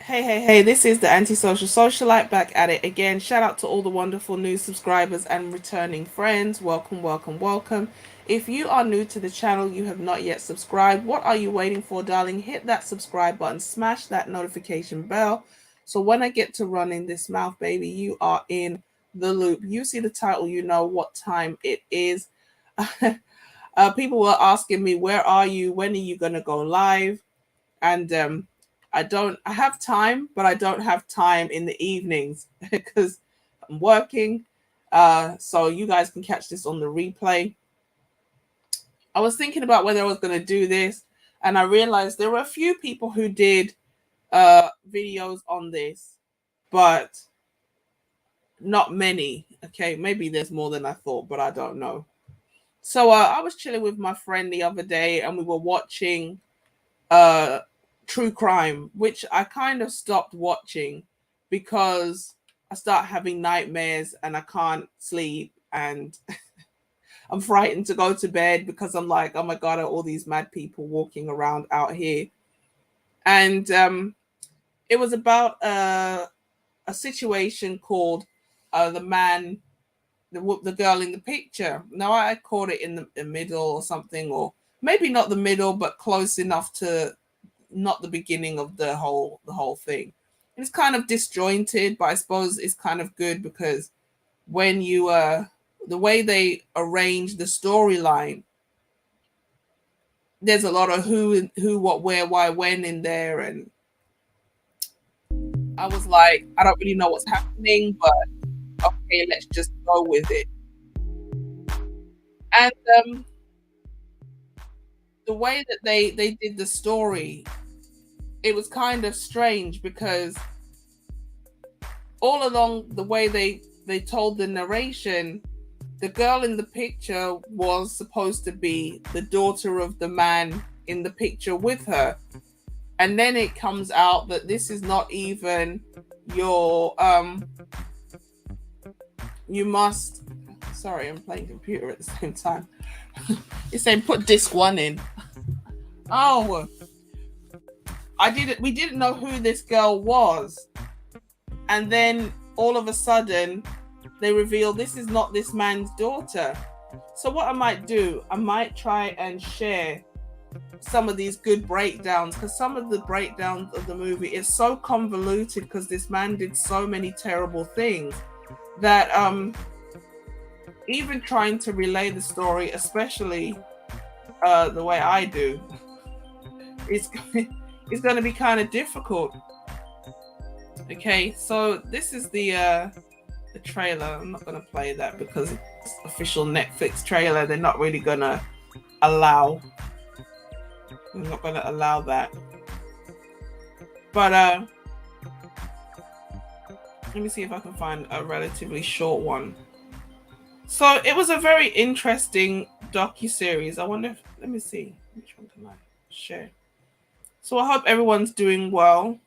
Hey, this is the Antisocial Socialite back at it again. Shout out to all the wonderful new subscribers and returning friends. Welcome. If you are new to the channel, you have not yet subscribed, what are you waiting for, darling? Hit that subscribe button, smash that notification bell. So when I get to running this mouth, baby, you are in the loop. You see the title, you know what time it is. People were asking me, where are you? When are you going to go live? And I have time, but I don't have time in the evenings because I'm working. So you guys can catch this on the replay. I was thinking about whether I was going to do this, and I realized there were a few people who did videos on this, but not many. Okay, maybe there's more than I thought, but I don't know. So I was chilling with my friend the other day, and we were watching true crime, which I kind of stopped watching because I start having nightmares and I can't sleep, and I'm frightened to go to bed because I'm like, oh my god, are all these mad people walking around out here? And it was about a situation called the man, the girl in the picture. Now I caught it in the middle or something, or maybe not the middle, but close enough to not the beginning of the whole thing. It's kind of disjointed, but I suppose it's kind of good because when you the way they arrange the storyline, there's a lot of who, what, where, why, when in there, and I was like, I don't really know what's happening, but okay, let's just go with it. And the way that they did the story, it was kind of strange because all along the way they told the narration, the girl in the picture was supposed to be the daughter of the man in the picture with her. And then it comes out that this is not even your you must, sorry, I'm playing computer at the same time. It's saying put disc 1 in. Oh, we didn't know who this girl was. And then all of a sudden they reveal this is not this man's daughter. So what I might do, I might try and share some of these good breakdowns, because some of the breakdowns of the movie is so convoluted because this man did so many terrible things that even trying to relay the story, especially the way I do, it's going to be kind of difficult. Okay, so this is the trailer. I'm not going to play that because it's official Netflix trailer. They're not really going to allow. I'm not going to allow that. But let me see if I can find a relatively short one. So it was a very interesting docu-series. I wonder if, let me see, which one can I share? So I hope everyone's doing well.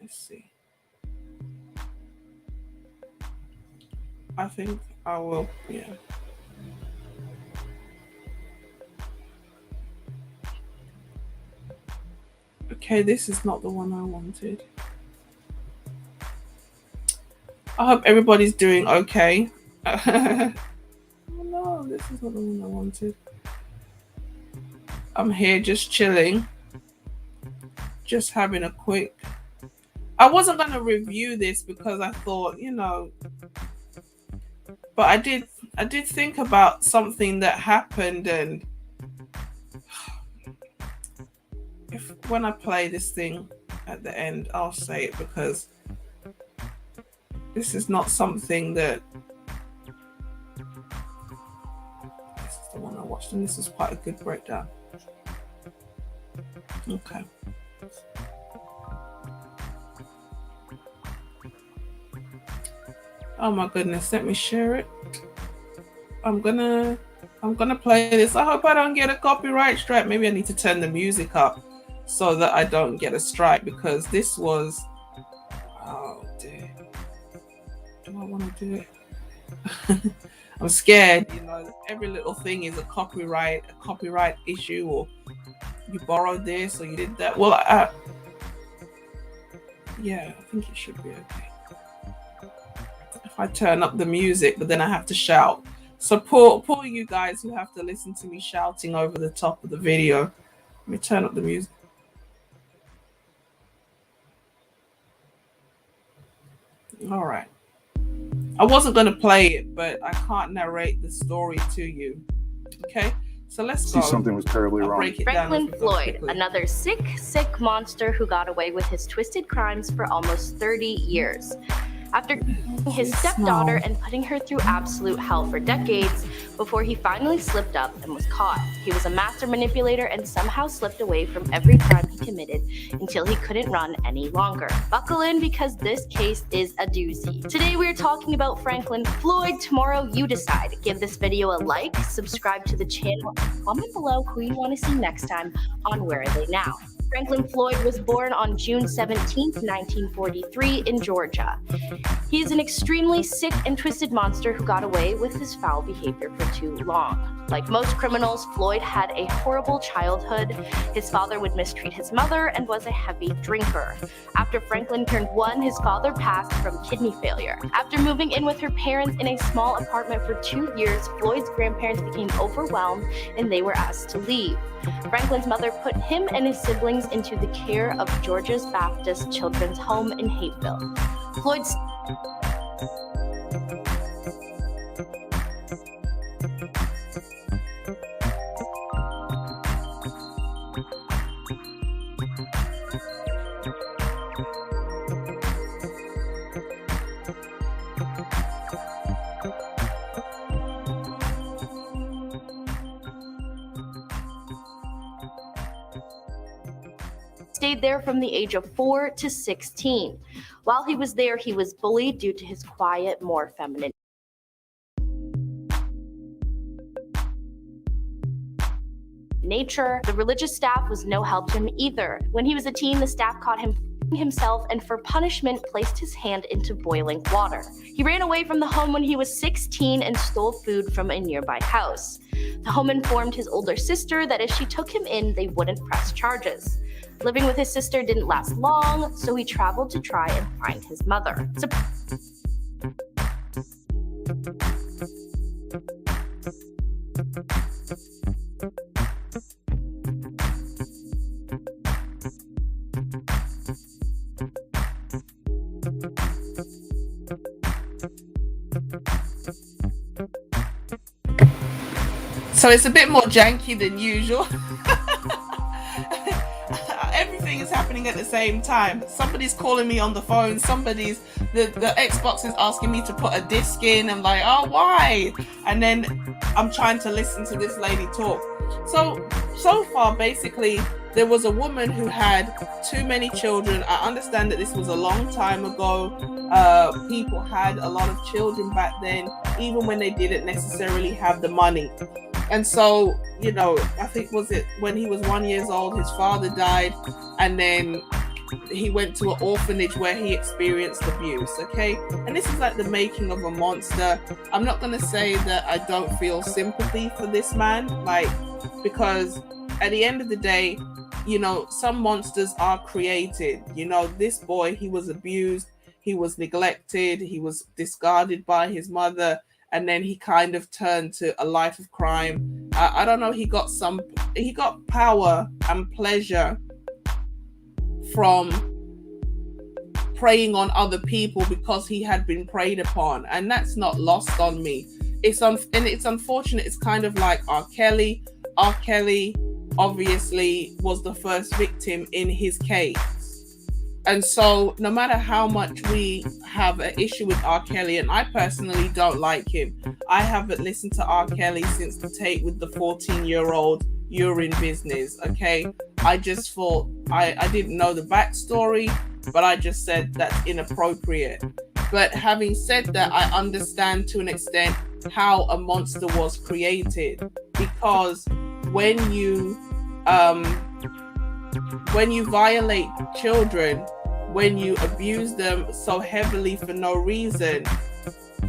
Let's see. I think I will, yeah. Okay, this is not the one I wanted. I hope everybody's doing okay. Oh no, this is not the one I wanted. I'm here just chilling. Just having a quick. I wasn't going to review this because I thought, but I did think about something that happened, and if when I play this thing at the end, I'll say it, because this is not something that this is the one I watched, and this is quite a good breakdown. Okay. Oh my goodness, let me share it. I'm gonna play this. I hope I don't get a copyright strike. Maybe I need to turn the music up so that I don't get a strike, because this was, oh dear. Do I want to do it? I'm scared, every little thing is a copyright issue, or you borrowed this or you did that. Well, Yeah, I think it should be okay. If I turn up the music, but then I have to shout. So poor you guys who have to listen to me shouting over the top of the video. Let me turn up the music. All right. I wasn't going to play it, but I can't narrate the story to you. Okay, so let's go. Something was terribly wrong. Franklin Floyd, another sick monster who got away with his twisted crimes for almost 30 years. After his stepdaughter and putting her through absolute hell for decades before he finally slipped up and was caught. He was a master manipulator and somehow slipped away from every crime he committed until he couldn't run any longer. Buckle in because this case is a doozy. Today we're talking about Franklin Floyd. Tomorrow you decide. Give this video a like, subscribe to the channel, and comment below who you want to see next time on Where Are They Now? Franklin Floyd was born on June 17, 1943 in Georgia. He is an extremely sick and twisted monster who got away with his foul behavior for too long. Like most criminals, Floyd had a horrible childhood. His father would mistreat his mother and was a heavy drinker. After Franklin turned 1, his father passed from kidney failure. After moving in with her parents in a small apartment for 2 years, Floyd's grandparents became overwhelmed and they were asked to leave. Franklin's mother put him and his siblings into the care of Georgia's Baptist Children's Home in Hapeville. Floyd's stayed there from the age of 4 to 16. While he was there, he was bullied due to his quiet, more feminine nature. The religious staff was no help to him either. When he was a teen, the staff caught him himself and for punishment placed his hand into boiling water. He ran away from the home when he was 16 and stole food from a nearby house. The home informed his older sister that if she took him in, they wouldn't press charges. Living with his sister didn't last long, so he traveled to try and find his mother. So it's a bit more janky than usual. Everything is happening at the same time. Somebody's calling me on the phone. The Xbox is asking me to put a disc in. I'm like, oh, why? And then I'm trying to listen to this lady talk. So far, basically, there was a woman who had too many children. I understand that this was a long time ago. People had a lot of children back then, even when they didn't necessarily have the money. And so, you know, I think was it when he was 1 year old, his father died, and then he went to an orphanage where he experienced abuse. Okay, and this is like the making of a monster. I'm not gonna say that I don't feel sympathy for this man, like, because at the end of the day, you know, some monsters are created. You know, this boy, he was abused, he was neglected, he was discarded by his mother, and then he kind of turned to a life of crime. I don't know, he got power and pleasure from preying on other people because he had been preyed upon, and that's not lost on me. It's unfortunate. It's kind of like R. Kelly. R. Kelly obviously was the first victim in his case. And so no matter how much we have an issue with R. Kelly, and I personally don't like him, I haven't listened to R. Kelly since the tape with the 14-year-old urine business, okay? I just thought, I didn't know the backstory, but I just said that's inappropriate. But having said that, I understand to an extent how a monster was created, because when you violate children, when you abuse them so heavily for no reason,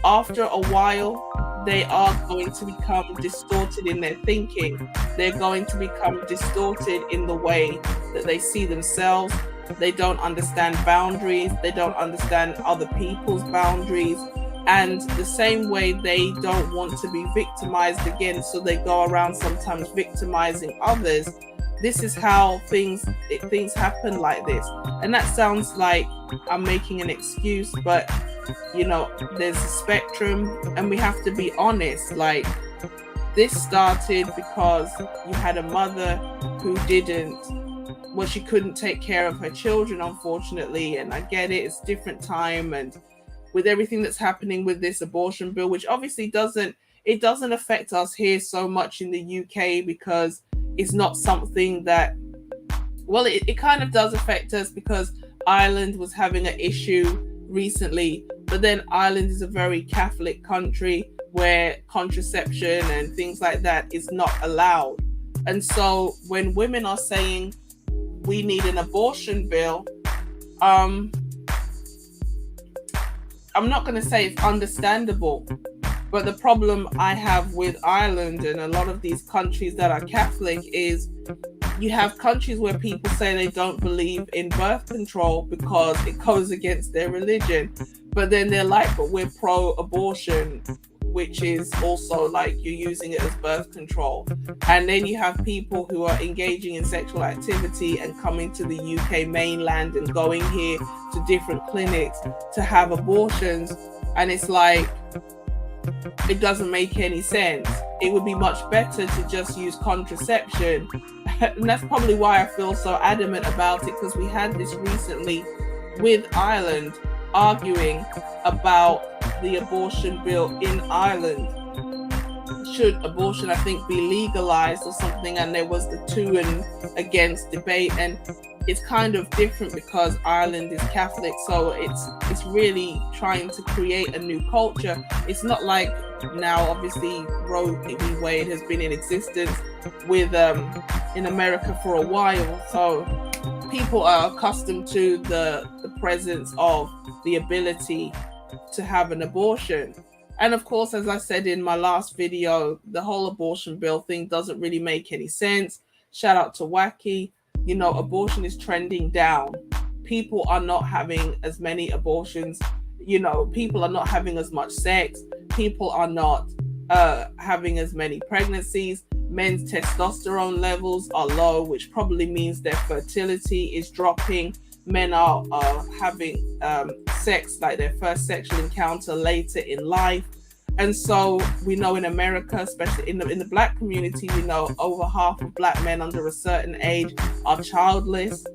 after a while, they are going to become distorted in their thinking. They're going to become distorted in the way that they see themselves. They don't understand boundaries. They don't understand other people's boundaries. And the same way, they don't want to be victimized again, so they go around sometimes victimizing others. This is how things happen like this. And that sounds like I'm making an excuse, but you know, there's a spectrum, and we have to be honest. Like, this started because you had a mother who she couldn't take care of her children, unfortunately. And I get it, it's a different time, and with everything that's happening with this abortion bill, which obviously doesn't affect us here so much in the UK, because it's not something that, well, it kind of does affect us because Ireland was having an issue recently, but then Ireland is a very Catholic country where contraception and things like that is not allowed. And so when women are saying we need an abortion bill, I'm not going to say it's understandable, but the problem I have with Ireland and a lot of these countries that are Catholic is you have countries where people say they don't believe in birth control because it goes against their religion. But then they're like, but we're pro-abortion, which is also like you're using it as birth control. And then you have people who are engaging in sexual activity and coming to the UK mainland and going here to different clinics to have abortions. And it's like, it doesn't make any sense. It would be much better to just use contraception. And that's probably why I feel so adamant about it, because we had this recently with Ireland arguing about the abortion bill in Ireland. Should abortion, I think, be legalized or something? And there was the to and against debate. And it's kind of different because Ireland is Catholic, so it's really trying to create a new culture. It's not like now, obviously, Roe v. Wade has been in existence with in America for a while, so people are accustomed to the presence of the ability to have an abortion. And of course, as I said in my last video, the whole abortion bill thing doesn't really make any sense. Shout out to Wacky. You know, abortion is trending down. People are not having as many abortions. You know, people are not having as much sex. People are not having as many pregnancies. Men's testosterone levels are low, which probably means their fertility is dropping. Men are having sex, like their first sexual encounter, later in life. And so we know in America, especially in the Black community, we know over half of Black men under a certain age are childless,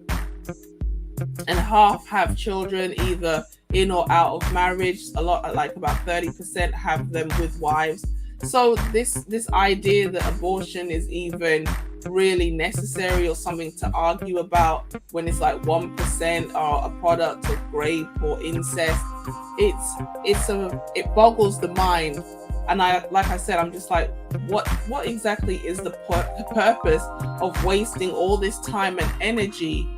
and half have children either in or out of marriage. A lot, like about 30%, have them with wives. So this idea that abortion is even really necessary or something to argue about when it's like 1% are a product of rape or incest, it boggles the mind. And like I said, I'm just like, what exactly is the purpose of wasting all this time and energy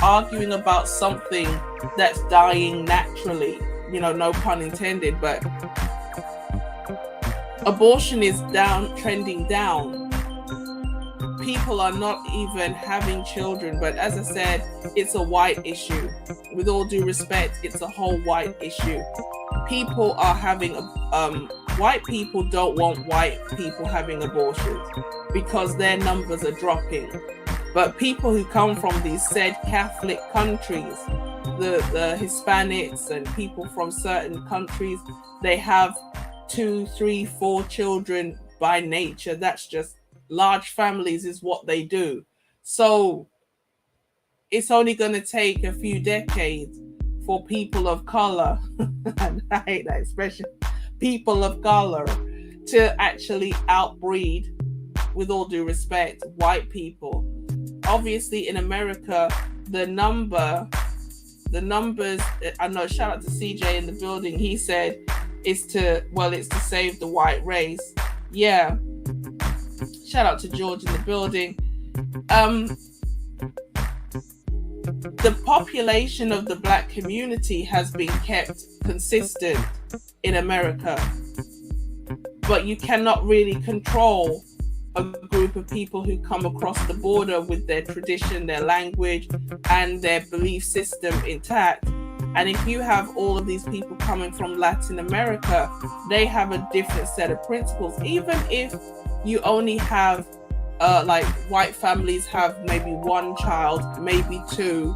arguing about something that's dying naturally? You know, no pun intended, but abortion is trending down. People are not even having children, but as I said, it's a white issue. With all due respect, it's a whole white issue. People are having white people don't want white people having abortions because their numbers are dropping. But people who come from these said Catholic countries, the Hispanics and people from certain countries, they have 2, 3, 4 children by nature. That's just large families is what they do. So it's only going to take a few decades for people of color, and I hate that expression, people of color, to actually outbreed, with all due respect, white people. Obviously in America, the numbers, I know, shout out to CJ in the building, he said it's to save the white race. Yeah. Shout out to George in the building. The population of the Black community has been kept consistent in America, but you cannot really control a group of people who come across the border with their tradition, their language, and their belief system intact. And if you have all of these people coming from Latin America, they have a different set of principles. Even if you only have, like white families have maybe one child, maybe two,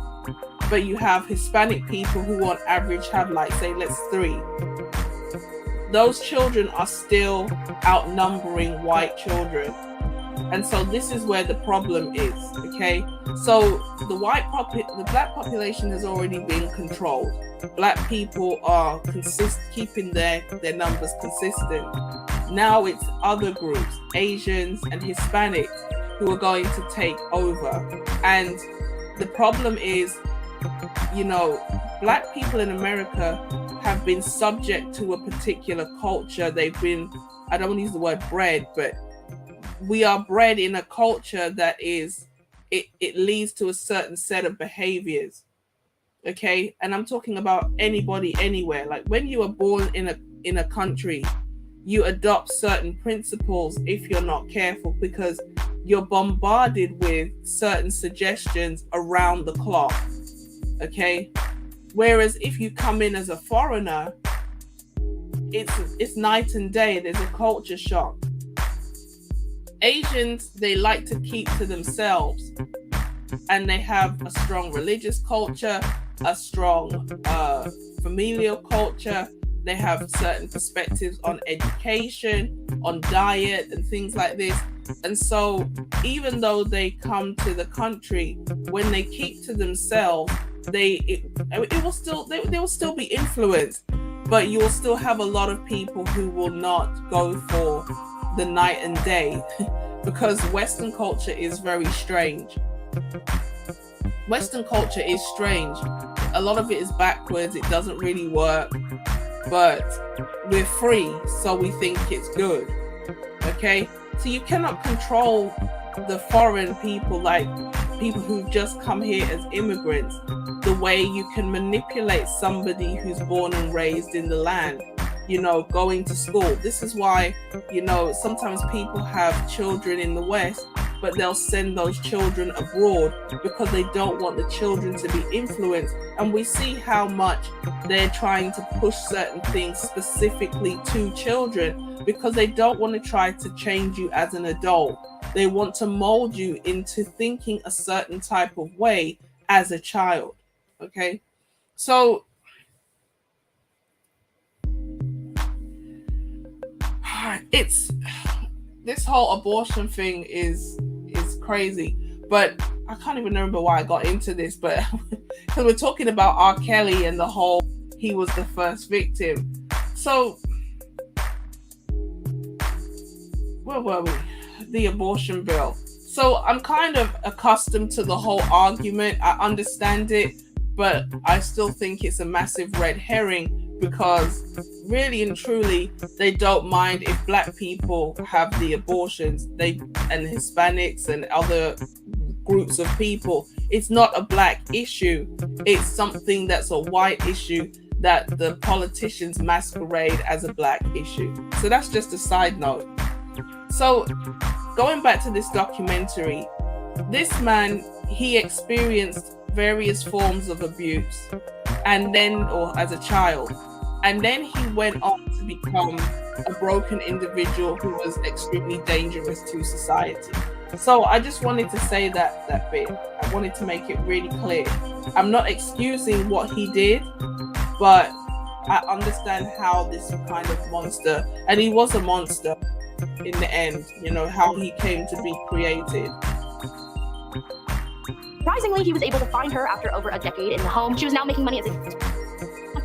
but you have Hispanic people who on average have, like, say, let's 3. Those children are still outnumbering white children. And so this is where the problem is, okay? So the black population has already been controlled. Black people are keeping their numbers consistent. Now it's other groups, Asians and Hispanics, who are going to take over. And the problem is, Black people in America have been subject to a particular culture. They've been, I don't want to use the word bred, but we are bred in a culture that is, it leads to a certain set of behaviors. Okay. And I'm talking about anybody, anywhere. Like when you are born in a country, you adopt certain principles if you're not careful, because you're bombarded with certain suggestions around the clock. Okay. Whereas if you come in as a foreigner, it's night and day. There's a culture shock. Asians, they like to keep to themselves, and they have a strong religious culture, a strong familial culture. They have certain perspectives on education, on diet, and things like this. And so even though they come to the country, when they keep to themselves, they will still be influenced, but you will still have a lot of people who will not go for the night and day because Western culture is very strange. Western culture is strange. A lot of it is backwards. It doesn't really work, but we're free, so we think it's good. Okay, so you cannot control the foreign people, like people who've just come here as immigrants, the way you can manipulate somebody who's born and raised in the land, going to school. This is why, sometimes people have children in the West, but they'll send those children abroad because they don't want the children to be influenced. And we see how much they're trying to push certain things specifically to children because they don't want to try to change you as an adult. They want to mold you into thinking a certain type of way as a child. Okay, so it's this whole abortion thing is crazy, but I can't even remember why I got into this, but because we're talking about R. Kelly and the whole he was the first victim. So where were we? The abortion bill. So I'm kind of accustomed to the whole argument. I understand it, but I still think it's a massive red herring because really and truly, they don't mind if Black people have the abortions, and Hispanics and other groups of people. It's not a Black issue. It's something that's a white issue that the politicians masquerade as a Black issue. So that's just a side note. So going back to this documentary, this man, he experienced various forms of abuse or as a child. And then he went on to become a broken individual who was extremely dangerous to society. So I just wanted to say that bit. I wanted to make it really clear. I'm not excusing what he did, but I understand how this kind of monster, and he was a monster in the end, how he came to be created. Surprisingly, he was able to find her after over a decade in the home. She was now making money as a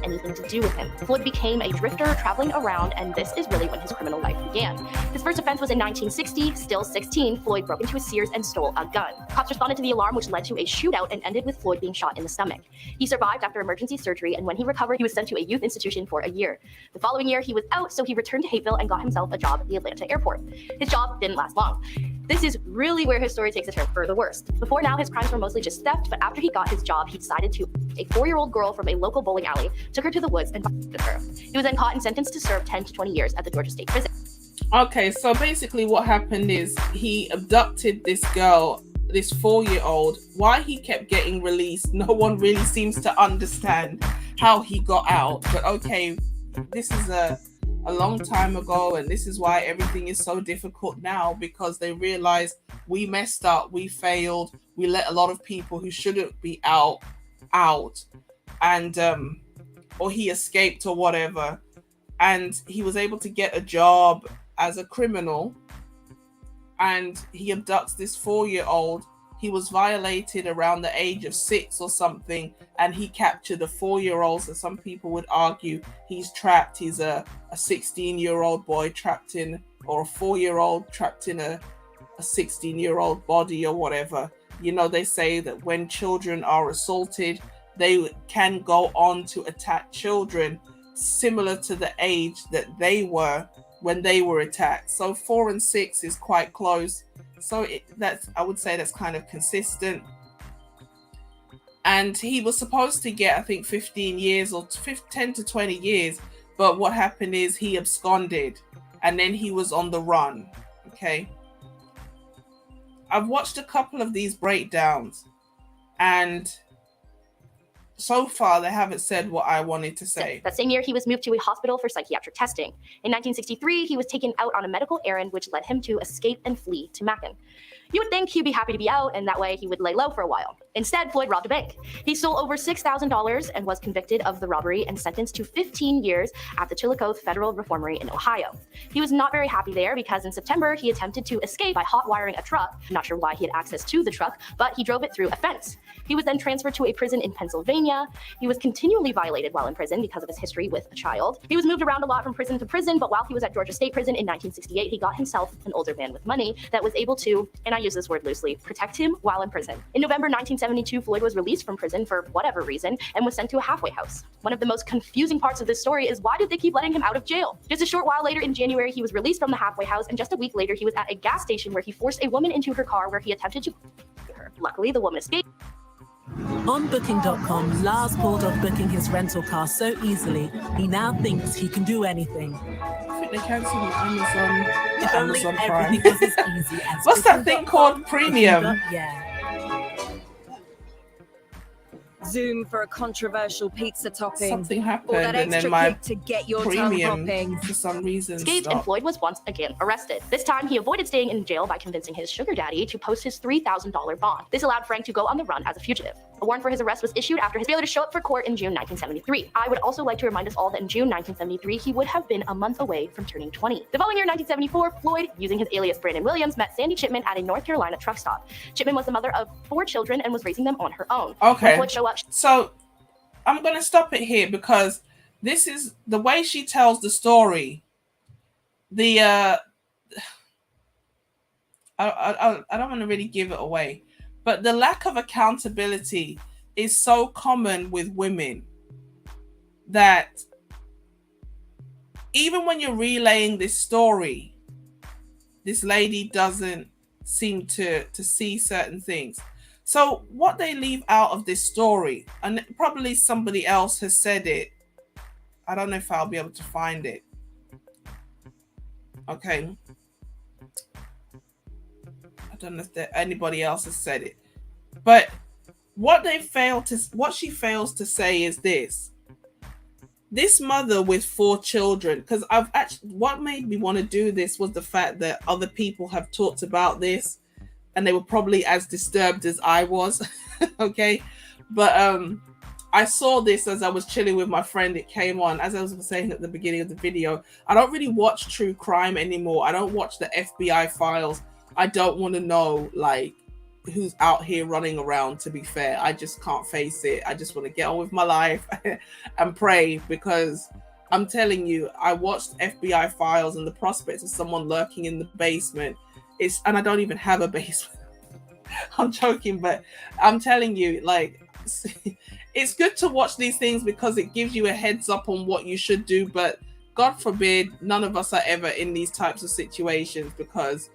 anything to do with him. Floyd became a drifter traveling around, and this is really when his criminal life began. His first offense was in 1960. Still 16, Floyd broke into a Sears and stole a gun. Cops responded to the alarm, which led to a shootout and ended with Floyd being shot in the stomach. He survived after emergency surgery, and when he recovered, he was sent to a youth institution for a year. The following year, he was out, so he returned to Hapeville and got himself a job at the Atlanta airport. His job didn't last long. This is really where his story takes a turn for the worst. Before now, his crimes were mostly just theft, but after he got his job, he decided to. A 4-year-old girl from a local bowling alley took her to the woods and with her. He was then caught and sentenced to serve 10 to 20 years at the Georgia State Prison. Okay, so basically what happened is he abducted this girl, this 4-year-old. Why he kept getting released, no one really seems to understand how he got out. But okay, this is a long time ago, and this is why everything is so difficult now, because they realized we messed up, we failed, we let a lot of people who shouldn't be out, and or he escaped or whatever, and he was able to get a job as a criminal, and he abducts this 4-year-old. He was violated around the age of 6 or something, and he captured a 4-year-old. So some people would argue he's trapped. He's a 16-year-old boy trapped in, or a 4-year-old trapped in a 16-year-old body or whatever. You know, they say that when children are assaulted, they can go on to attack children similar to the age that they were when they were attacked. So 4 and 6 is quite close. So that's, I would say that's kind of consistent. And he was supposed to get, I think, 15 years or 10 to 20 years. But what happened is he absconded, and then he was on the run. Okay. I've watched a couple of these breakdowns, and so far they haven't said what I wanted to say. That same year, he was moved to a hospital for psychiatric testing. In 1963, he was taken out on a medical errand, which led him to escape and flee to Macon. You would think he'd be happy to be out, and that way he would lay low for a while. Instead, Floyd robbed a bank. He stole over $6,000 and was convicted of the robbery and sentenced to 15 years at the Chillicothe Federal Reformatory in Ohio. He was not very happy there because in September, he attempted to escape by hot wiring a truck. I'm not sure why he had access to the truck, but he drove it through a fence. He was then transferred to a prison in Pennsylvania. He was continually violated while in prison because of his history with a child. He was moved around a lot from prison to prison, but while he was at Georgia State Prison in 1968, he got himself an older man with money that was able to, and I use this word loosely, protect him while in prison. In November 1972, Floyd was released from prison for whatever reason and was sent to a halfway house. One of the most confusing parts of this story is why did they keep letting him out of jail? Just a short while later in January, he was released from the halfway house, and just a week later, he was at a gas station where he forced a woman into her car where he attempted to her. Luckily, the woman escaped. On Booking.com, Lars pulled off booking his rental car so easily, he now thinks he can do anything. I think they cancelled Amazon. If only Amazon Prime. everything was as easy as What's that thing called? Premium. Yeah. Zoom for a controversial pizza topping. Something Or happened, that and then extra my kick to get your tongue premium popping. for some reason Escaped, and stopped. Floyd was once again arrested. This time, he avoided staying in jail by convincing his sugar daddy to post his $3,000 bond. This allowed Frank to go on the run as a fugitive. A warrant for his arrest was issued after his failure to show up for court in June 1973. I would also like to remind us all that in June 1973, he would have been a month away from turning 20. The following year, 1974, Floyd, using his alias Brandon Williams, met Sandy Chipman at a North Carolina truck stop. Chipman was the mother of 4 children and was raising them on her own. Okay. When Floyd showed up, So I'm going to stop it here, because this is the way she tells the story. The I don't want to really give it away, but the lack of accountability is so common with women that even when you're relaying this story, this lady doesn't seem to see certain things. So what they leave out of this story, and probably somebody else has said it, I don't know if I'll be able to find it. Okay. I don't know if anybody else has said it. But what she fails to say is this. This mother with 4 children, because what made me want to do this was the fact that other people have talked about this, and they were probably as disturbed as I was. Okay. But I saw this as I was chilling with my friend. It came on, as I was saying at the beginning of the video. I don't really watch true crime anymore. I don't watch the FBI files. I don't want to know like who's out here running around, to be fair. I just can't face it. I just want to get on with my life and pray, because I'm telling you, I watched FBI files and the prospects of someone lurking in the basement. And I don't even have a basement. I'm joking, but I'm telling you, like, it's good to watch these things because it gives you a heads up on what you should do. But God forbid, none of us are ever in these types of situations, because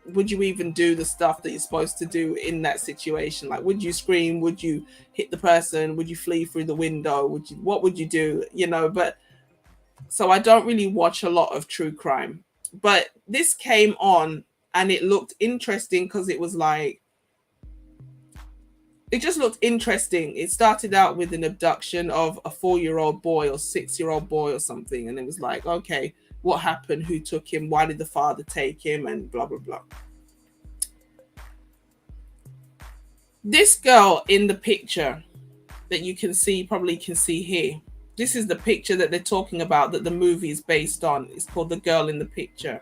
would you even do the stuff that you're supposed to do in that situation? Like, would you scream? Would you hit the person? Would you flee through the window? What would you do? You know, but So I don't really watch a lot of true crime. But this came on and it looked interesting because it was like, it just looked interesting. It started out with an abduction of a 4-year-old boy or 6-year-old boy or something. And it was like, okay, what happened? Who took him? Why did the father take him? And blah, blah, blah. This girl in the picture that you can see, probably can see here. This is the picture that they're talking about that the movie is based on. It's called The Girl in the Picture.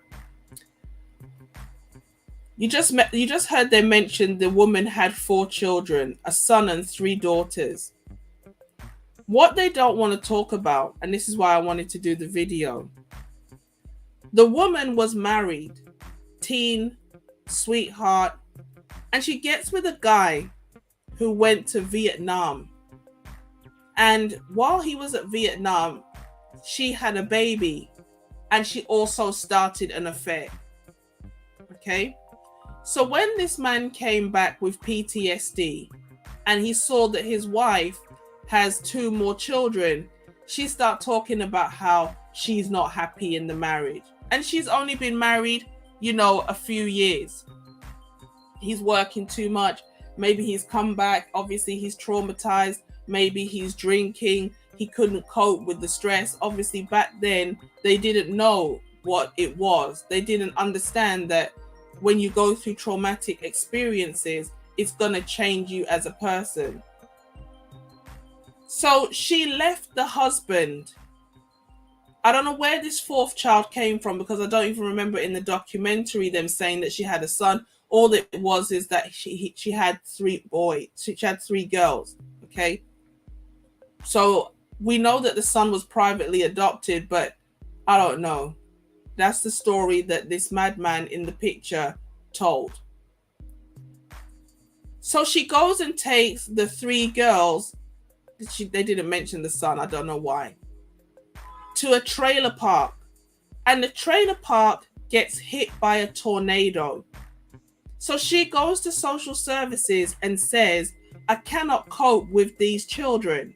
You just heard they mentioned the woman had 4 children, a son and 3 daughters. What they don't want to talk about, and this is why I wanted to do the video. The woman was married, teen, sweetheart, and she gets with a guy who went to Vietnam. And while he was at Vietnam, she had a baby and she also started an affair. Okay? So when this man came back with PTSD and he saw that his wife has 2 more children, she started talking about how she's not happy in the marriage. And she's only been married, a few years. He's working too much. Maybe he's come back. Obviously, he's traumatized. Maybe he's drinking. He couldn't cope with the stress. Obviously, back then, they didn't know what it was. They didn't understand that when you go through traumatic experiences, it's going to change you as a person. So she left the husband. I don't know where this 4th child came from because I don't even remember in the documentary them saying that she had a son. All it was is that she had 3 boys. She had 3 girls. Okay. So we know that the son was privately adopted, but I don't know. That's the story that this madman in the picture told. So she goes and takes the 3 girls. They didn't mention the son. I don't know why. To a trailer park. And the trailer park gets hit by a tornado. So she goes to social services and says, I cannot cope with these children.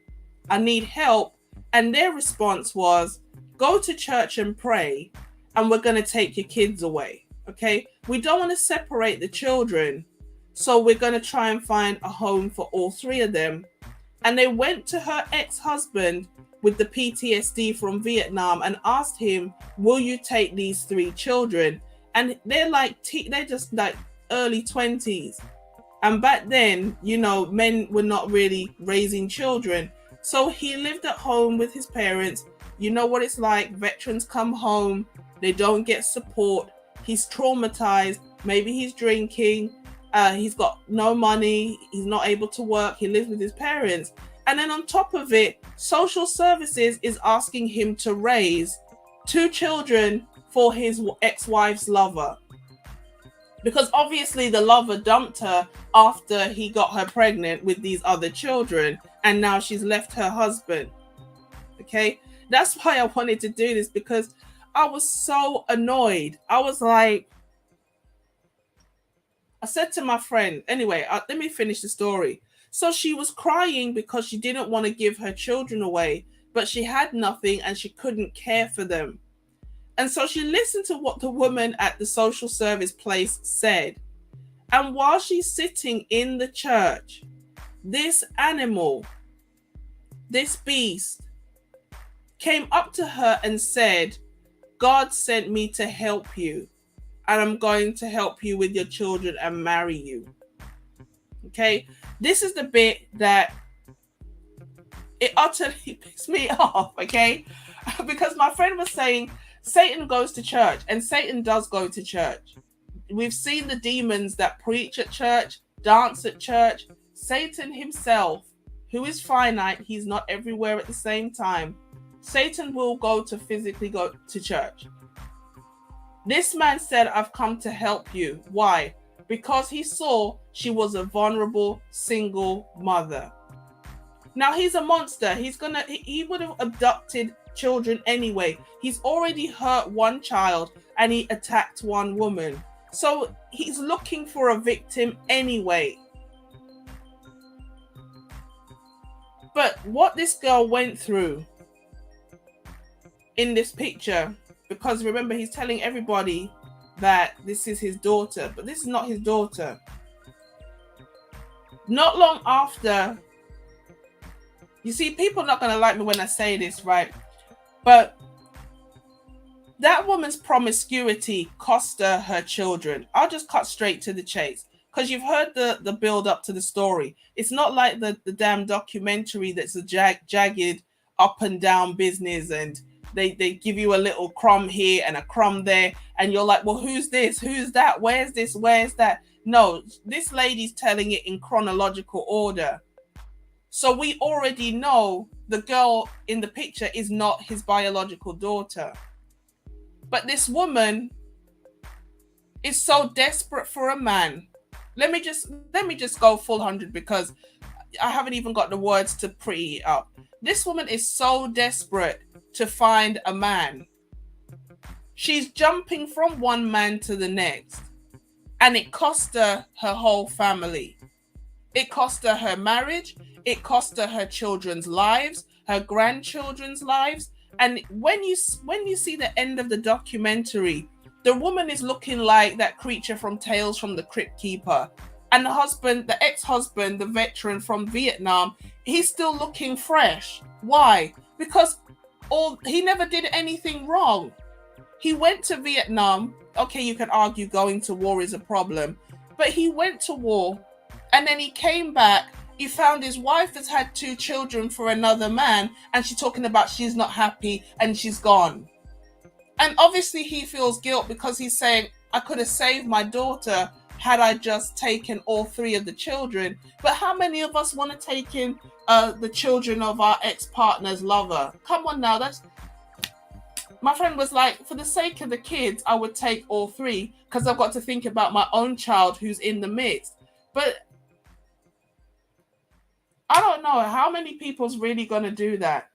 I need help. And their response was, go to church and pray, and we're going to take your kids away. Okay? We don't want to separate the children. So we're going to try and find a home for all 3 of them. And they went to her ex-husband with the PTSD from Vietnam and asked him, will you take these 3 children? And they're just like early 20s. And back then, men were not really raising children. So he lived at home with his parents. You know what it's like. Veterans come home. They don't get support. He's traumatized. Maybe he's drinking. He's got no money. He's not able to work. He lives with his parents. And then on top of it, social services is asking him to raise 2 children for his ex-wife's lover. Because obviously the lover dumped her after he got her pregnant with these other children. And now she's left her husband. Okay? That's why I wanted to do this, because I was so annoyed. I was like, I said to my friend, anyway, let me finish the story. So she was crying because she didn't want to give her children away, but she had nothing and she couldn't care for them. And so she listened to what the woman at the social service place said. And while she's sitting in the church, this animal, this beast, came up to her and said, God sent me to help you, and I'm going to help you with your children and marry you. Okay, this is the bit that it utterly pissed me off, okay? Because my friend was saying Satan goes to church, and Satan does go to church. We've seen the demons that preach at church, dance at church. Satan himself, who is finite, he's not everywhere at the same time. Satan will physically go to church. This man said, I've come to help you. Why? Because he saw she was a vulnerable single mother. Now he's a monster. He would have abducted children anyway. He's already hurt 1 child and he attacked 1 woman. So he's looking for a victim anyway. But what this girl went through, in this picture, because remember, he's telling everybody that this is his daughter, but this is not his daughter. Not long after, you see, people are not going to like me when I say this, right? But that woman's promiscuity cost her children. I'll just cut straight to the chase, because you've heard the build up to the story. It's not like the damn documentary that's a jagged up and down business, and they give you a little crumb here and a crumb there, and you're like, well, who's this? Who's that? Where's this? Where's that? No, this lady's telling it in chronological order. So we already know the girl in the picture is not his biological daughter. But this woman is so desperate for a man. Let me just go full 100, because I haven't even got the words to pretty it up. This woman is so desperate to find a man. She's jumping from one man to the next. And it cost her whole family. It cost her marriage. It cost her children's lives, her grandchildren's lives. And when you see the end of the documentary, the woman is looking like that creature from Tales from the Crypt Keeper. And the husband, the ex-husband, the veteran from Vietnam, he's still looking fresh. Why? Because he never did anything wrong. He went to Vietnam. Okay, you can argue going to war is a problem, but he went to war, and then he came back. He found his wife has had 2 children for another man, and she's talking about she's not happy and she's gone. And obviously he feels guilt, because he's saying, I could have saved my daughter had I just taken all 3 of the children. But how many of us want to take in the children of our ex-partner's lover? Come on now, my friend was like, for the sake of the kids, I would take all 3, because I've got to think about my own child who's in the midst. But I don't know how many people's really going to do that.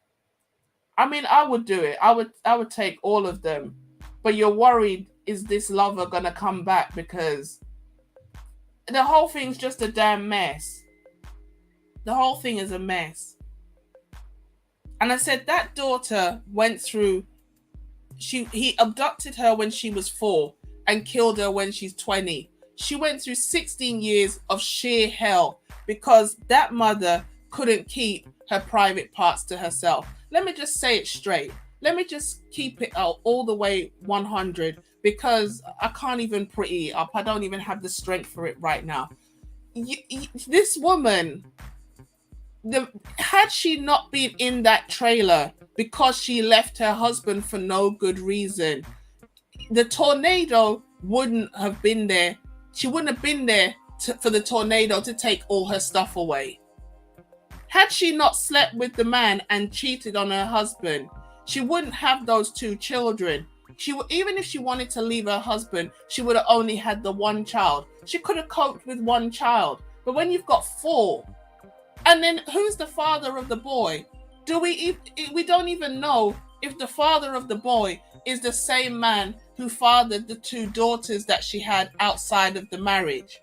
I mean, I would do it. I would take all of them. But you're worried, is this lover going to come back? Because the whole thing's just a damn mess. The whole thing is a mess. And I said that daughter went through, he abducted her when she was 4 and killed her when she's 20. She went through 16 years of sheer hell because that mother couldn't keep her private parts to herself. Let me just say it straight. Let me just keep it out all the way 100, because I can't even pretty it up. I don't even have the strength for it right now. This woman, had she not been in that trailer because she left her husband for no good reason, the tornado wouldn't have been there. She wouldn't have been there for the tornado to take all her stuff away. Had she not slept with the man and cheated on her husband, she wouldn't have those 2 children. Even if she wanted to leave her husband, she would have only had the 1 child. She could have coped with 1 child. But when you've got 4, and then who's the father of the boy? We don't even know if the father of the boy is the same man who fathered the 2 daughters that she had outside of the marriage.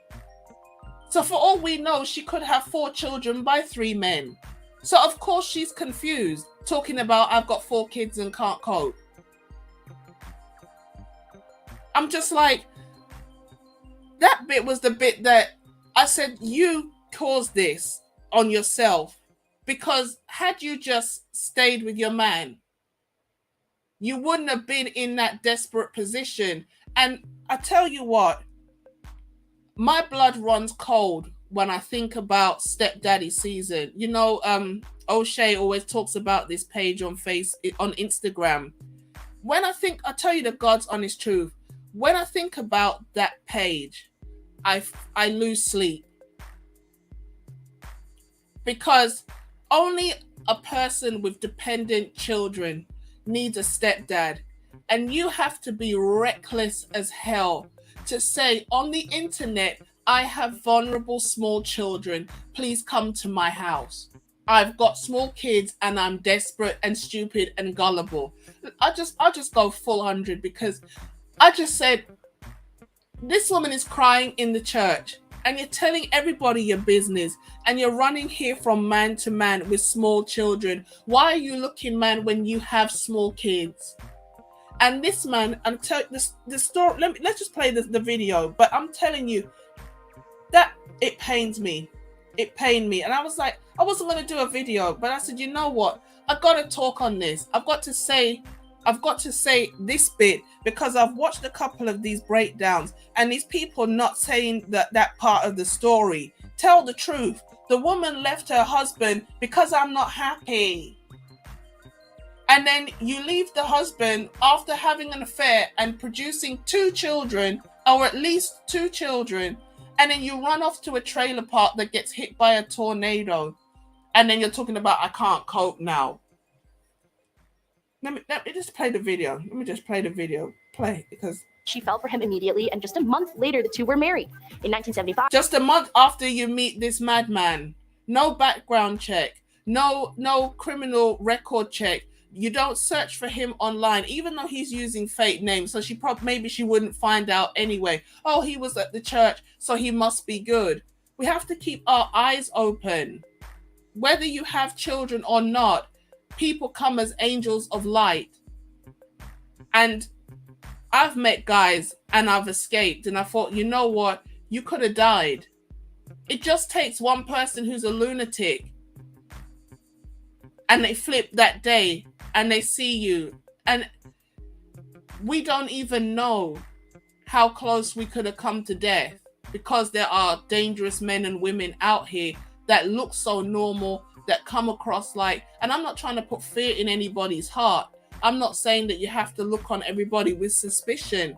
So for all we know, she could have 4 children by 3 men. So of course she's confused, talking about I've got 4 kids and can't cope. I'm just like, that bit was the bit that I said, you caused this on yourself, because had you just stayed with your man, you wouldn't have been in that desperate position. And I tell you what, my blood runs cold when I think about Stepdaddy season. You know, O'Shea always talks about this page on Instagram. When I tell you the God's honest truth, when I think about that page, I lose sleep. Because only a person with dependent children needs a stepdad. And you have to be reckless as hell to say on the internet, I have vulnerable small children. Please come to my house. I've got small kids and I'm desperate and stupid and gullible. I'll just go full 100, because I just said, this woman is crying in the church. and you're telling everybody your business, and you're running here from man to man with small children. Why are you looking, man, when you have small kids? And this man, I'm telling the story. Let's just play the video. But I'm telling you that it pains me. It pained me, and I was like, I wasn't going to do a video, but I said, you know what? I've got to talk on this. I've got to say this bit, because I've watched a couple of these breakdowns, and these people not saying that part of the story. Tell the truth. The woman left her husband because I'm not happy. And then you leave the husband after having an affair and producing 2 children, or at least 2 children, and then you run off to a trailer park that gets hit by a tornado. And then you're talking about, I can't cope now. Let me just play the video. Let me just play the video. Play, because she fell for him immediately, and just a month later, the two were married. In 1975, just a month after you meet this madman, no background check, no criminal record check. You don't search for him online, even though he's using fake names. So maybe she wouldn't find out anyway. Oh, he was at the church, so he must be good. We have to keep our eyes open. Whether you have children or not, people come as angels of light. And I've met guys and I've escaped, and I thought, you know what? You could have died. It just takes one person who's a lunatic, and they flip that day and they see you. And we don't even know how close we could have come to death, because there are dangerous men and women out here that look so normal, that come across like, and I'm not trying to put fear in anybody's heart. I'm not saying that you have to look on everybody with suspicion,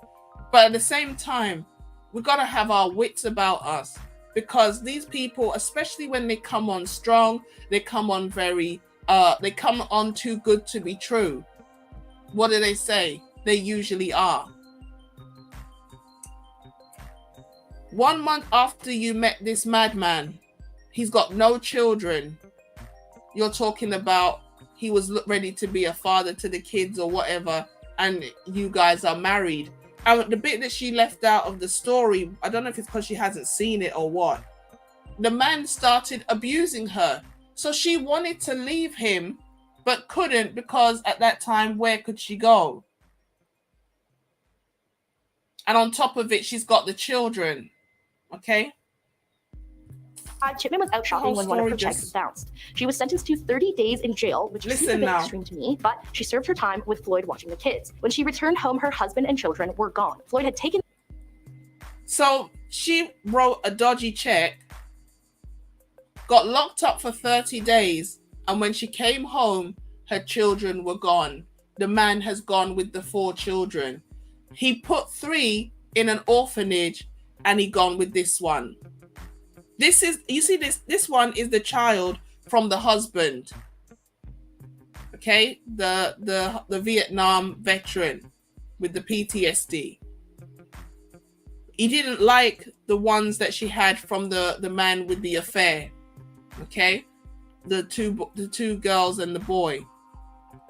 but at the same time, we've got to have our wits about us, because these people, especially when they come on strong, they come on they come on too good to be true. What do they say? They usually are. 1 month after you met this madman, he's got no children. You're talking about he was ready to be a father to the kids or whatever, and you guys are married. And the bit that she left out of the story, I don't know if it's because she hasn't seen it or what, the man started abusing her. So she wanted to leave him, but couldn't, because at that time, where could she go? And on top of it, she's got the children. Okay? Chipman was out shopping when one of her checks bounced. She was sentenced to 30 days in jail, which seems a bit extreme to me, but she served her time with Floyd watching the kids. When she returned home, her husband and children were gone. Floyd had taken... So she wrote a dodgy check, got locked up for 30 days, and when she came home, her children were gone. The man has gone with the 4 children. He put 3 in an orphanage, and he gone with this one. This is, you see, this one is the child from the husband. Okay, the Vietnam veteran with the PTSD. He didn't like the ones that she had from the man with the affair. Okay, the two girls and the boy.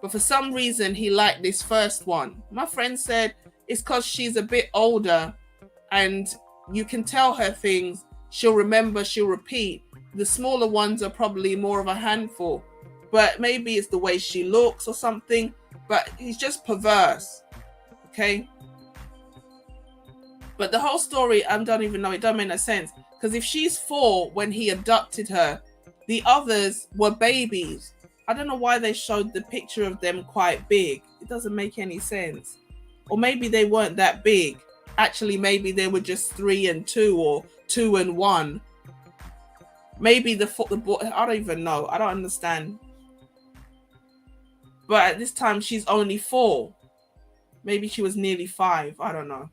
But for some reason, he liked this first one. My friend said it's because she's a bit older, and you can tell her things. She'll remember, she'll repeat. The smaller ones are probably more of a handful, but maybe it's the way she looks or something, but he's just perverse. Okay. But the whole story, I don't even know, it doesn't make no sense. Because if she's 4 when he abducted her, the others were babies. I don't know why they showed the picture of them quite big. It doesn't make any sense. Or maybe they weren't that big. Actually, maybe they were just 3 and 2, or 2 and 1. Maybe the boy, I don't even know. I don't understand. But at this time, she's only 4. Maybe she was nearly 5. I don't know.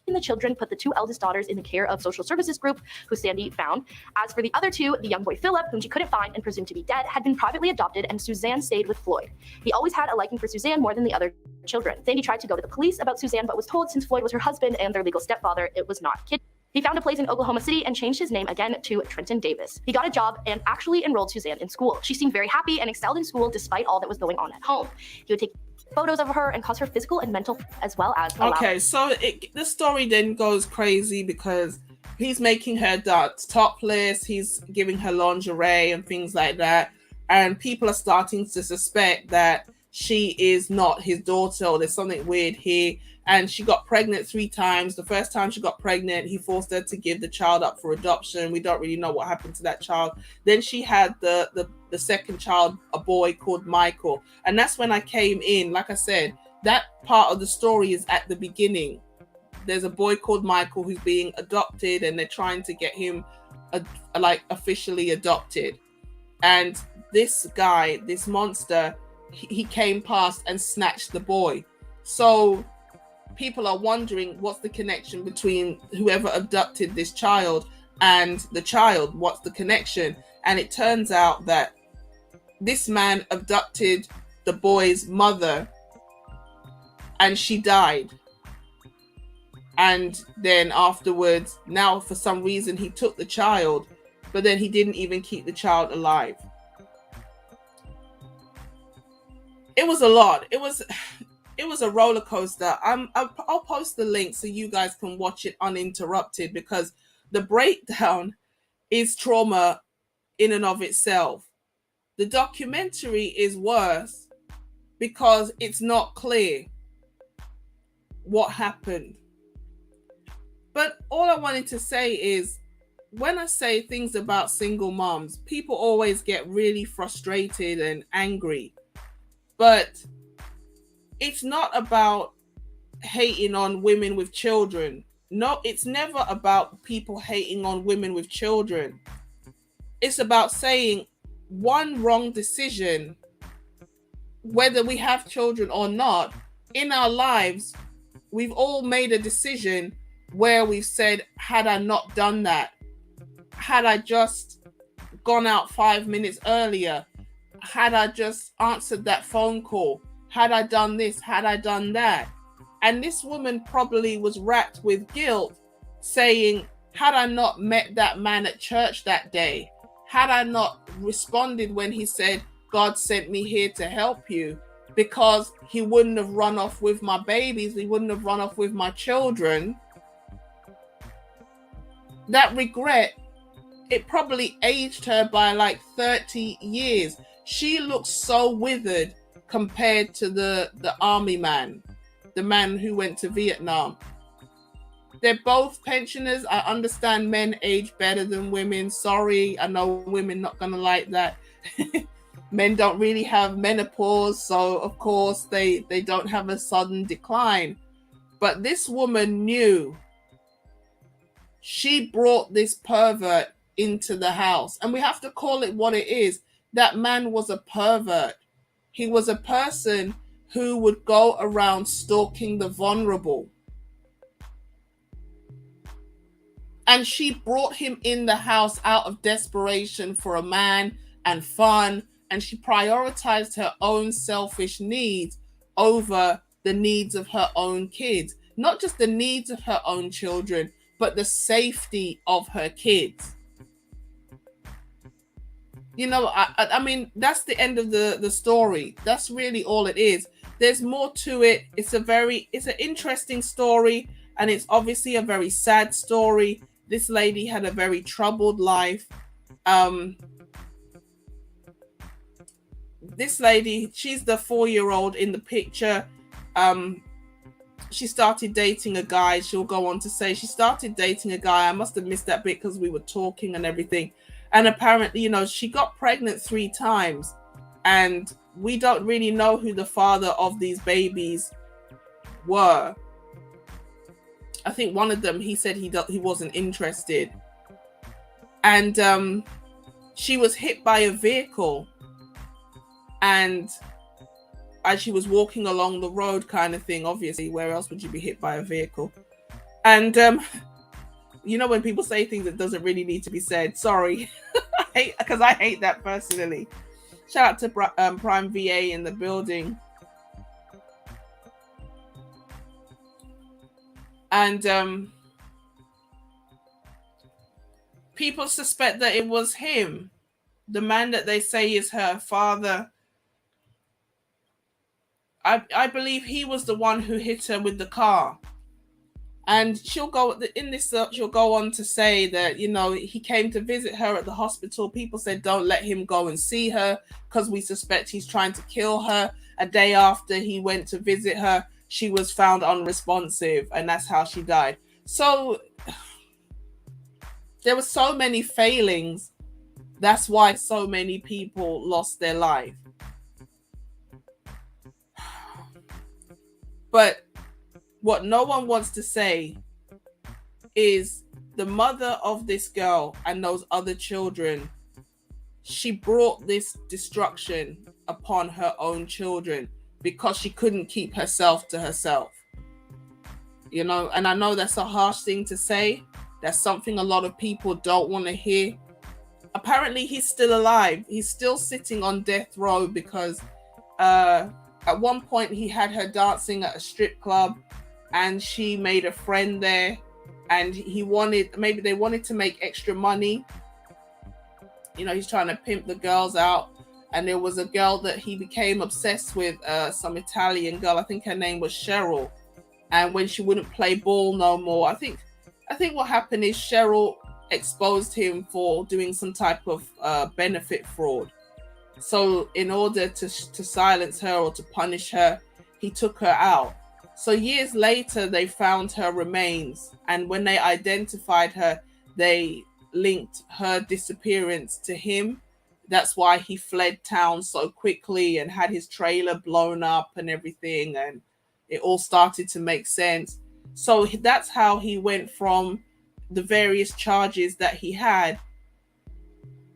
The children put the 2 eldest daughters in the care of social services group, who Sandy found. As for the other 2, the young boy Philip, whom she couldn't find and presumed to be dead, had been privately adopted, and Suzanne stayed with Floyd. He always had a liking for Suzanne more than the other children. Sandy tried to go to the police about Suzanne, but was told since Floyd was her husband and their legal stepfather, it was not kid. He found a place in Oklahoma City and changed his name again to Trenton Davis. He got a job and actually enrolled Suzanne in school. She seemed very happy and excelled in school despite all that was going on at home. He would take photos of her and cause her physical and mental, as well as okay, so the story then goes crazy, because he's making her dance topless. He's giving her lingerie and things like that. And people are starting to suspect that she is not his daughter, or there's something weird here. And she got pregnant 3 times. The first time she got pregnant, he forced her to give the child up for adoption. We don't really know what happened to that child. Then she had the second child, a boy called Michael. And that's when I came in. Like I said, that part of the story is at the beginning. There's a boy called Michael who's being adopted, and they're trying to get him like officially adopted. And this guy, this monster, he came past and snatched the boy. So people are wondering, what's the connection between whoever abducted this child and the child? What's the connection? And it turns out that this man abducted the boy's mother, and she died. And then afterwards, now for some reason, he took the child, but then he didn't even keep the child alive. It was a lot. It was a roller coaster. I'll post the link so you guys can watch it uninterrupted, because the breakdown is trauma in and of itself. The documentary is worse because it's not clear what happened. But all I wanted to say is, when I say things about single moms, people always get really frustrated and angry. But it's not about hating on women with children. No, it's never about people hating on women with children. It's about saying one wrong decision, whether we have children or not, in our lives, we've all made a decision where we've said, had I not done that, had I just gone out 5 minutes earlier, had I just answered that phone call, had I done this, had I done that. And this woman probably was racked with guilt, saying, had I not met that man at church that day, had I not responded when he said, God sent me here to help you, because he wouldn't have run off with my babies, he wouldn't have run off with my children. That regret, it probably aged her by like 30 years. She looks so withered compared to the army man, the man who went to Vietnam. They're both pensioners. I understand men age better than women. Sorry, I know women not gonna like that. Men don't really have menopause, so of course they don't have a sudden decline. But this woman knew. She brought this pervert into the house, and we have to call it what it is. That man was a pervert. He was a person who would go around stalking the vulnerable. And she brought him in the house out of desperation for a man and fun, and she prioritized her own selfish needs over the needs of her own kids. Not just the needs of her own children, but the safety of her kids. You know, I mean, that's the end of the story. That's really all it is. There's more to it. It's an interesting story, and it's obviously a very sad story. This lady had a very troubled life. This lady, she's the 4-year-old in the picture. She started dating a guy. She'll go on to say she started dating a guy. I must have missed that bit because we were talking and everything. And apparently, you know, she got pregnant 3 times, and we don't really know who the father of these babies were. I think one of them, he said he wasn't interested. And she was hit by a vehicle, and as she was walking along the road kind of thing, obviously, where else would you be hit by a vehicle? And you know, when people say things that doesn't really need to be said, sorry, because I hate that personally. Shout out to Prime VA in the building. And people suspect that it was him, the man that they say is her father. I believe he was the one who hit her with the car. And she'll go in this. She'll go on to say that, you know, he came to visit her at the hospital. People said, "Don't let him go and see her because we suspect he's trying to kill her." A day after he went to visit her, she was found unresponsive, and that's how she died. So there were so many failings. That's why so many people lost their life. But what no one wants to say is the mother of this girl and those other children, she brought this destruction upon her own children because she couldn't keep herself to herself. You know, and I know that's a harsh thing to say. That's something a lot of people don't want to hear. Apparently, he's still alive. He's still sitting on death row because at one point he had her dancing at a strip club and she made a friend there, and they wanted to make extra money. You know, he's trying to pimp the girls out. And there was a girl that he became obsessed with, some Italian girl. I think her name was Cheryl. And when she wouldn't play ball no more, I think what happened is Cheryl exposed him for doing some type of benefit fraud. So in order to silence her or to punish her, he took her out. So years later, they found her remains. And when they identified her, they linked her disappearance to him. That's why he fled town so quickly and had his trailer blown up and everything. And it all started to make sense. So that's how he went from the various charges that he had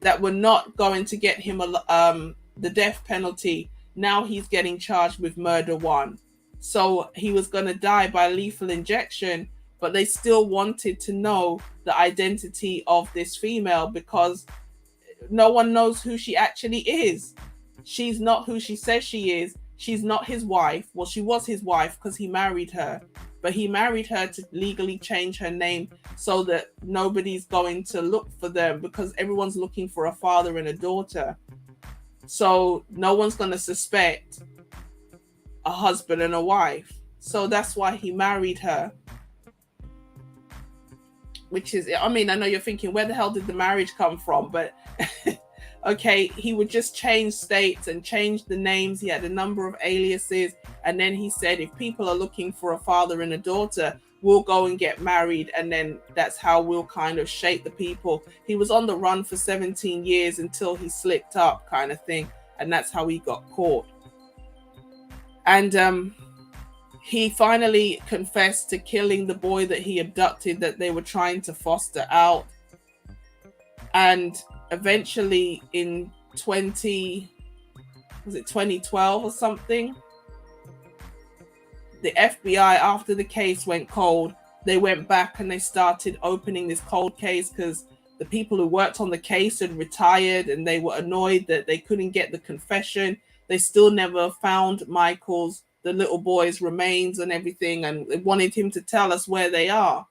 that were not going to get him the death penalty. Now he's getting charged with murder 1. So he was going to die by lethal injection, but they still wanted to know the identity of this female because no one knows who she actually is. She's not who she says she is. She's not his wife. Well, she was his wife because he married her, but he married her to legally change her name so that nobody's going to look for them because everyone's looking for a father and a daughter. So no one's going to suspect a husband and a wife. So that's why he married her. Which is, I mean, I know you're thinking, where the hell did the marriage come from? But okay, he would just change states and change the names. He had a number of aliases. And then he said, if people are looking for a father and a daughter, we'll go and get married. And then that's how we'll kind of shape the people. He was on the run for 17 years until he slipped up, kind of thing. And that's how he got caught. And he finally confessed to killing the boy that he abducted, that they were trying to foster out. And eventually in 2012 or something, the FBI, after the case went cold, they went back and they started opening this cold case because the people who worked on the case had retired and they were annoyed that they couldn't get the confession. They still never found Michael's, the little boy's remains and everything, and they wanted him to tell us where they are.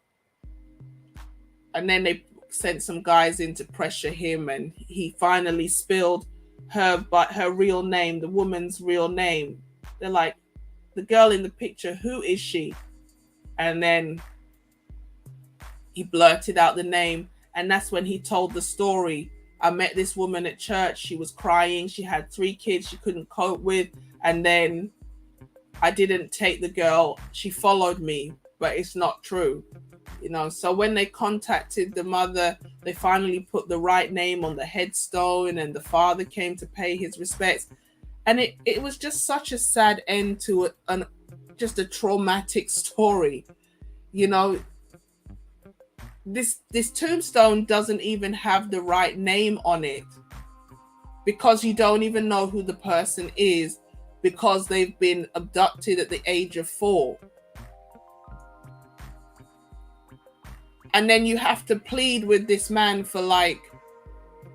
And then they sent some guys in to pressure him, and he finally spilled her real name, the woman's real name. They're like, the girl in the picture, who is she? And then he blurted out the name, and that's when he told the story. I met this woman at church. She was crying. She had 3 kids she couldn't cope with. And then I didn't take the girl. She followed me, but it's not true. You know, so when they contacted the mother, they finally put the right name on the headstone, and the father came to pay his respects. And it was just such a sad end to just a traumatic story. You know, this tombstone doesn't even have the right name on it because you don't even know who the person is because they've been abducted at the age of 4. And then you have to plead with this man for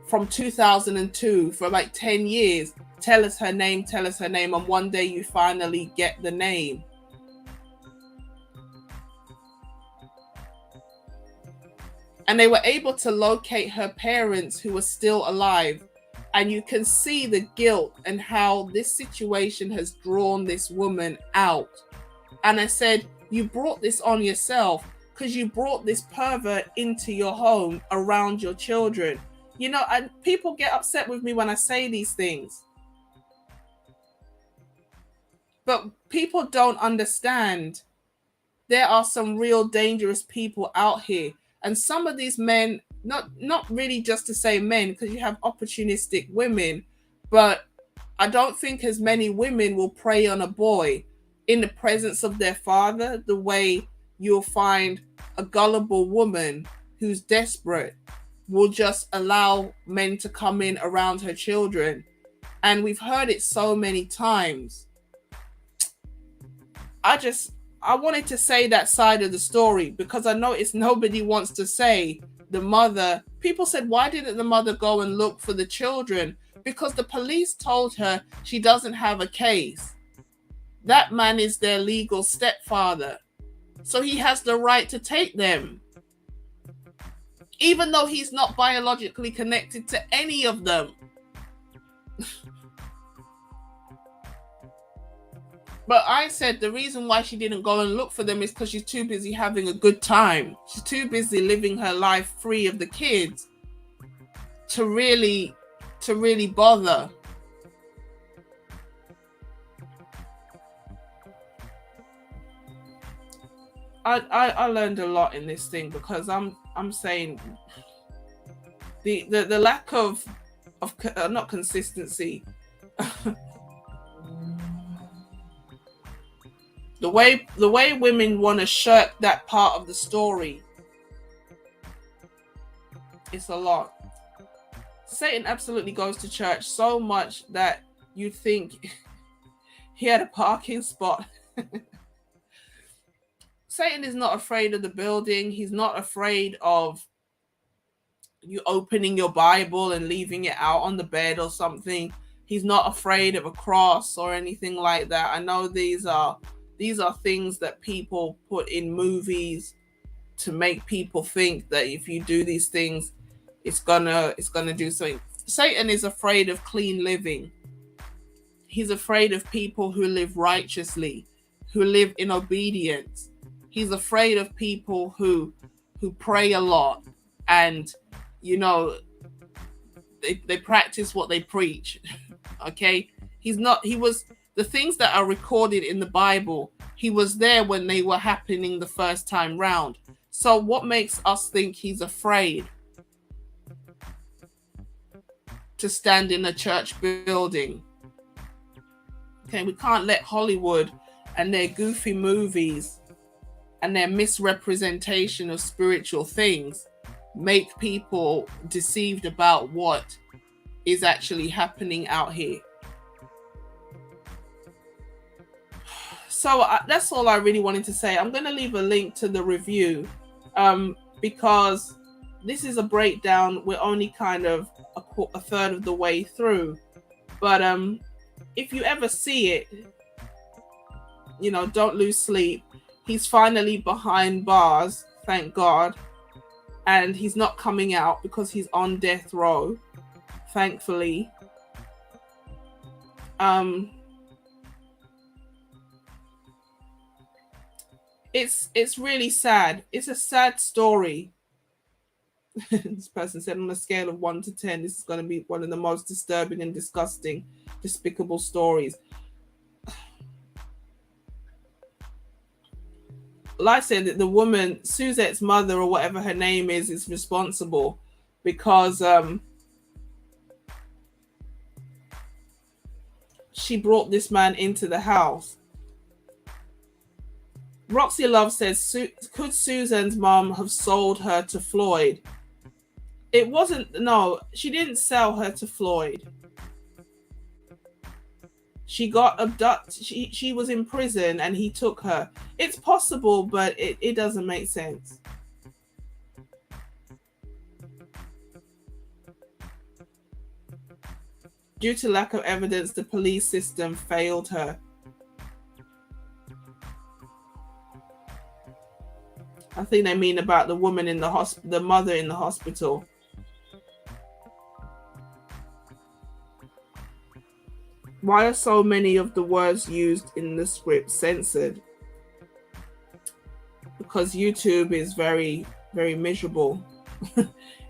from 2002 for 10 years. Tell us her name. And one day you finally get the name. And they were able to locate her parents who were still alive. And you can see the guilt and how this situation has drawn this woman out. And I said, you brought this on yourself. because you brought this pervert into your home around your children. You know, and people get upset with me when I say these things. But people don't understand there are some real dangerous people out here. And some of these men, not really just to say men, because you have opportunistic women, but I don't think as many women will prey on a boy in the presence of their father the way you'll find a gullible woman who's desperate will just allow men to come in around her children. And we've heard it so many times. I wanted to say that side of the story because I noticed nobody wants to say the mother. People said, why didn't the mother go and look for the children? Because the police told her she doesn't have a case. That man is their legal stepfather. So he has the right to take them. Even though he's not biologically connected to any of them. But I said the reason why she didn't go and look for them is because she's too busy having a good time. She's too busy living her life free of the kids to really bother. I learned a lot in this thing because I'm saying the lack of not consistency. The way women want to shirk that part of the story, it's a lot. Satan absolutely goes to church so much that you think he had a parking spot. Satan is not afraid of the building. He's not afraid of you opening your Bible and leaving it out on the bed or something. He's not afraid of a cross or anything like that. I know these are things that people put in movies to make people think that if you do these things, it's gonna do something. Satan is afraid of clean living. He's afraid of people who live righteously, who live in obedience. He's afraid of people who pray a lot and, you know, they practice what they preach. Okay? The things that are recorded in the Bible, he was there when they were happening the first time round. So what makes us think he's afraid to stand in a church building? Okay, we can't let Hollywood and their goofy movies and their misrepresentation of spiritual things make people deceived about what is actually happening out here. So that's all I really wanted to say. I'm going to leave a link to the review because this is a breakdown. We're only kind of a third of the way through. But if you ever see it, you know, don't lose sleep. He's finally behind bars, thank God. And he's not coming out because he's on death row, thankfully. It's really sad. It's a sad story. This person said on a scale of 1 to 10, this is going to be one of the most disturbing and disgusting, despicable stories. Like I said, the woman, Suzette's mother or whatever her name is responsible because she brought this man into the house. Roxy Love says, could Susan's mom have sold her to Floyd? It wasn't, no, she didn't sell her to Floyd. She got abducted. She was in prison and he took her. It's possible, but it doesn't make sense. Due to lack of evidence, the police system failed her. I think they mean about the woman in the hospital, the mother in the hospital. Why are so many of the words used in the script censored? because YouTube is very, very miserable.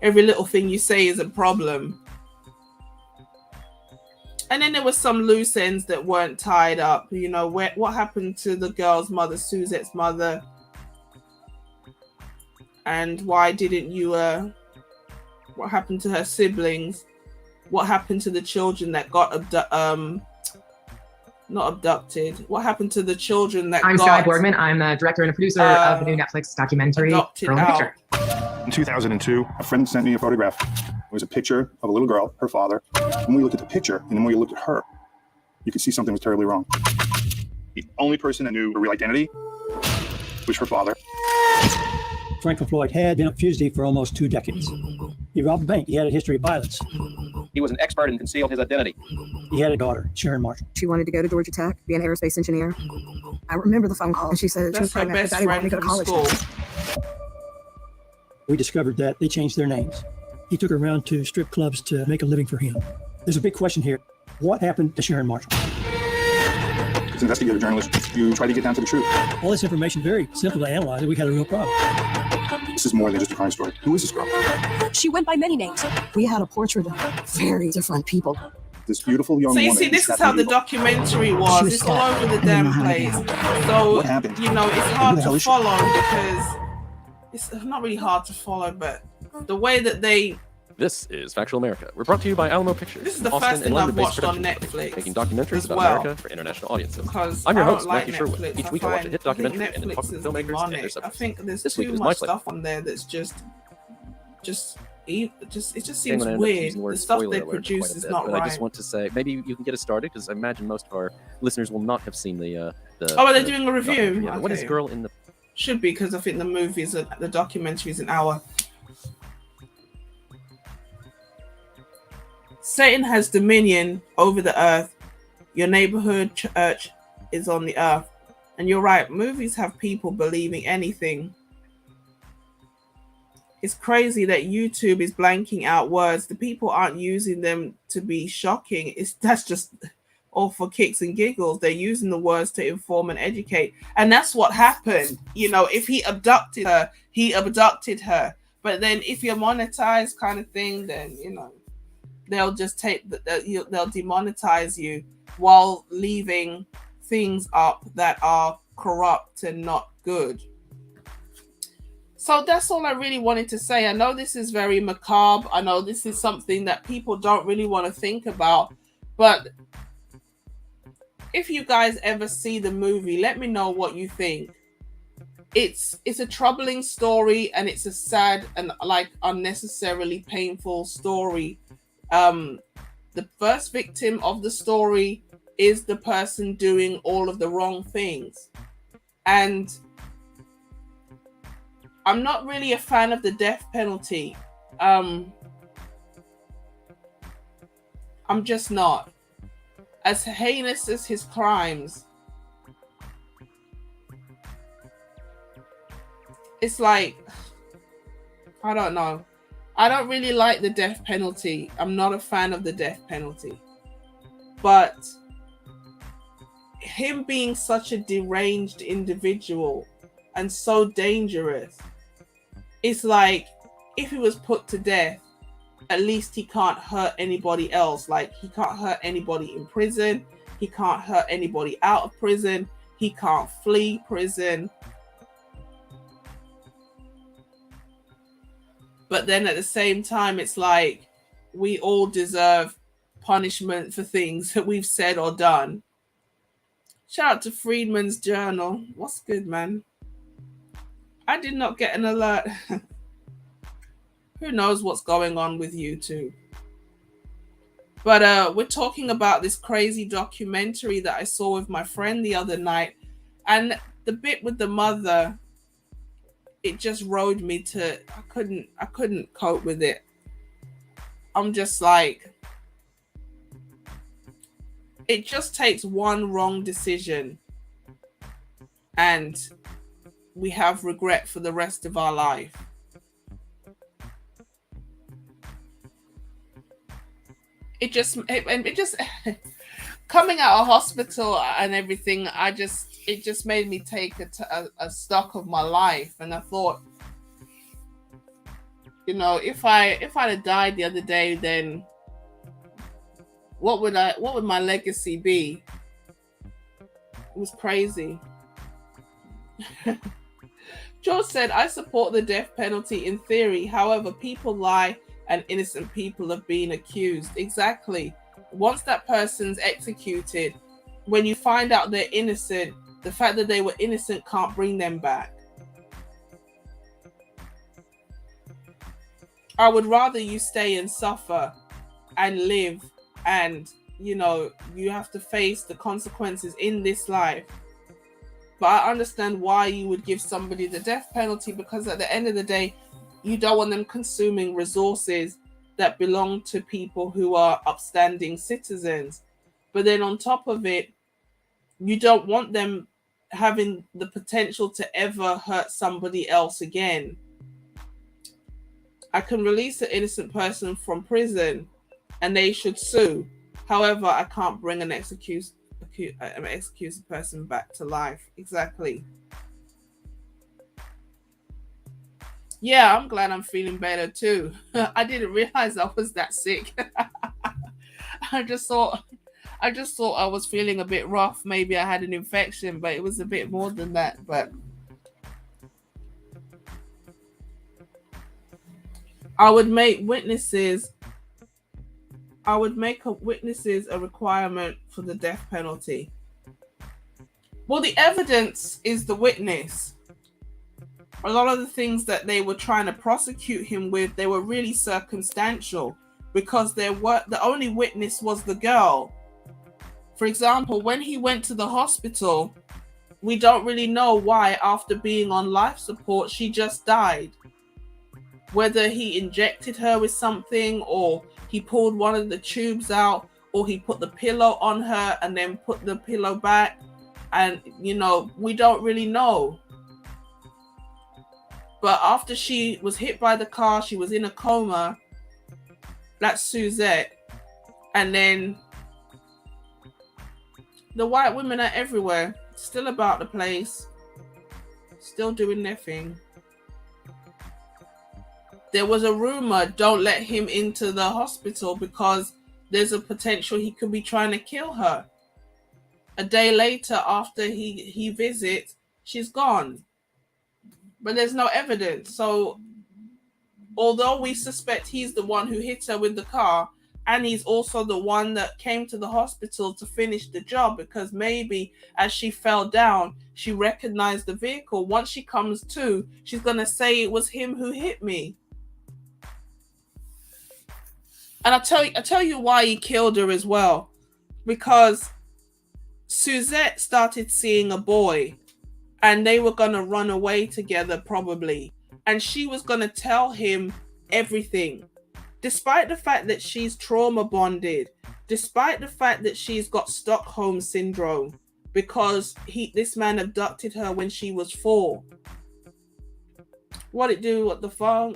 Every little thing you say is a problem. And then there was some loose ends that weren't tied up. You know, what happened to the girl's mother, Suzette's mother? And why didn't you, what happened to her siblings? What happened to the children that got not abducted? What happened to the children that I'm got Sky Borgman. I'm the director and a producer of the new Netflix documentary, adopted Girl in the out? Picture. In 2002, a friend sent me a photograph. It was a picture of a little girl, her father. When we looked at the picture, and then when we looked at her, you could see something was terribly wrong. The only person that knew her real identity was her father. Franklin Floyd had been a fugitive for almost 2 decades. He robbed a bank. He had a history of violence. He was an expert and concealed his identity. He had a daughter, Sharon Marshall. She wanted to go to Georgia Tech, be an aerospace engineer. I remember the phone call, and she said she was That's her pregnant, but best Daddy wanted me friend to go to from college. school. We discovered that they changed their names. He took her around to strip clubs to make a living for him. There's a big question here. What happened to Sharon Marshall? As an investigative journalist, you try to get down to the truth. All this information, very simple to analyze, and we had a real problem. This is more than just a crime story. Who is this girl? She went by many names. We had a portrait of very different people. This beautiful young So you woman. see, this who's is how the evil. documentary was. It's all over the damn place. So, What happened? you know, it's Who hard the hell to is she? follow because it's not really hard to follow, but the way that they... This is Factual America. We're brought to you by Alamo Pictures. This is the Austin first thing and I've London-based watched on production company, Netflix making documentaries as about well. America for international audiences. Because I'm your I don't host, like Matthew Sherwood. Netflix. Each I week I watch a find- hit I think documentary and then talk Netflix to is filmmakers and their demonic. I subjects. think there's This week too was my much pleasure. stuff on there that's it just I'm seems gonna end up weird. using the word The stuff spoiler they alert quite produce a is bit, not but right. I just want to say, maybe you can get us started, because I imagine most of our listeners will not have seen the Oh, are they the doing a review? documentary. Yeah. What is Okay. Girl in the... Should be, because I think the documentary is an hour. Satan has dominion over the earth. Your neighborhood church is on the earth. And you're right, movies have people believing anything. It's crazy that YouTube is blanking out words. The people aren't using them to be shocking. That's just all for kicks and giggles. They're using the words to inform and educate. And that's what happened. You know, if he abducted her, he abducted her. But then if you're monetized kind of thing, then, you know, they'll just they'll demonetize you while leaving things up that are corrupt and not good. So that's all I really wanted to say. I know this is very macabre. I know this is something that people don't really want to think about. But if you guys ever see the movie, let me know what you think. It's a troubling story, and it's a sad and like unnecessarily painful story. The first victim of the story is the person doing all of the wrong things. And I'm not really a fan of the death penalty. I'm just not. As heinous as his crimes, it's like, I don't know. I don't really like the death penalty. I'm not a fan of the death penalty. But him being such a deranged individual and so dangerous, it's like, if he was put to death, at least he can't hurt anybody else. Like, he can't hurt anybody in prison. He can't hurt anybody out of prison. He can't flee prison. But then at the same time, it's like, we all deserve punishment for things that we've said or done. Shout out to Freedman's Journal. What's good, man? I did not get an alert. Who knows what's going on with YouTube? But we're talking about this crazy documentary that I saw with my friend the other night. And the bit with the mother, it just rode me to, I couldn't cope with it. I'm just like, it just takes one wrong decision and we have regret for the rest of our life. It just coming out of hospital and everything, I just it just made me take a stock of my life, and I thought, you know, if I'd have died the other day, then what would my legacy be? It was crazy. George said, I support the death penalty in theory. However, people lie and innocent people have been accused. Exactly. Once that person's executed, when you find out they're innocent, the fact that they were innocent can't bring them back. I would rather you stay and suffer and live, and, you know, you have to face the consequences in this life. But I understand why you would give somebody the death penalty, because at the end of the day, you don't want them consuming resources that belong to people who are upstanding citizens. But then on top of it, you don't want them having the potential to ever hurt somebody else again. I can release an innocent person from prison and they should sue. However, I can't bring an executed person back to life. Exactly. Yeah, I'm glad I'm feeling better too. I didn't realize I was that sick. I just thought I was feeling a bit rough. Maybe I had an infection, but it was a bit more than that. But I would make witnesses a requirement for the death penalty. Well, the evidence is the witness. A lot of the things that they were trying to prosecute him with, they were really circumstantial, because the only witness was the girl. For example, when he went to the hospital, we don't really know why, after being on life support, she just died. Whether he injected her with something, or he pulled one of the tubes out, or he put the pillow on her and then put the pillow back. And, you know, we don't really know. But after she was hit by the car, she was in a coma. That's Suzette. And then the white women are everywhere, still about the place, still doing their thing. There was a rumor, don't let him into the hospital because there's a potential he could be trying to kill her. A day later, after he visits, she's gone. But there's no evidence. So although we suspect he's the one who hit her with the car, and he's also the one that came to the hospital to finish the job, because maybe as she fell down, she recognized the vehicle. Once she comes to, she's going to say it was him who hit me. And I tell you why he killed her as well. Because Suzette started seeing a boy, and they were going to run away together probably. And she was going to tell him everything. Despite the fact that she's trauma bonded, despite the fact that she's got Stockholm syndrome, because this man abducted her when she was 4. What it do? What the phone?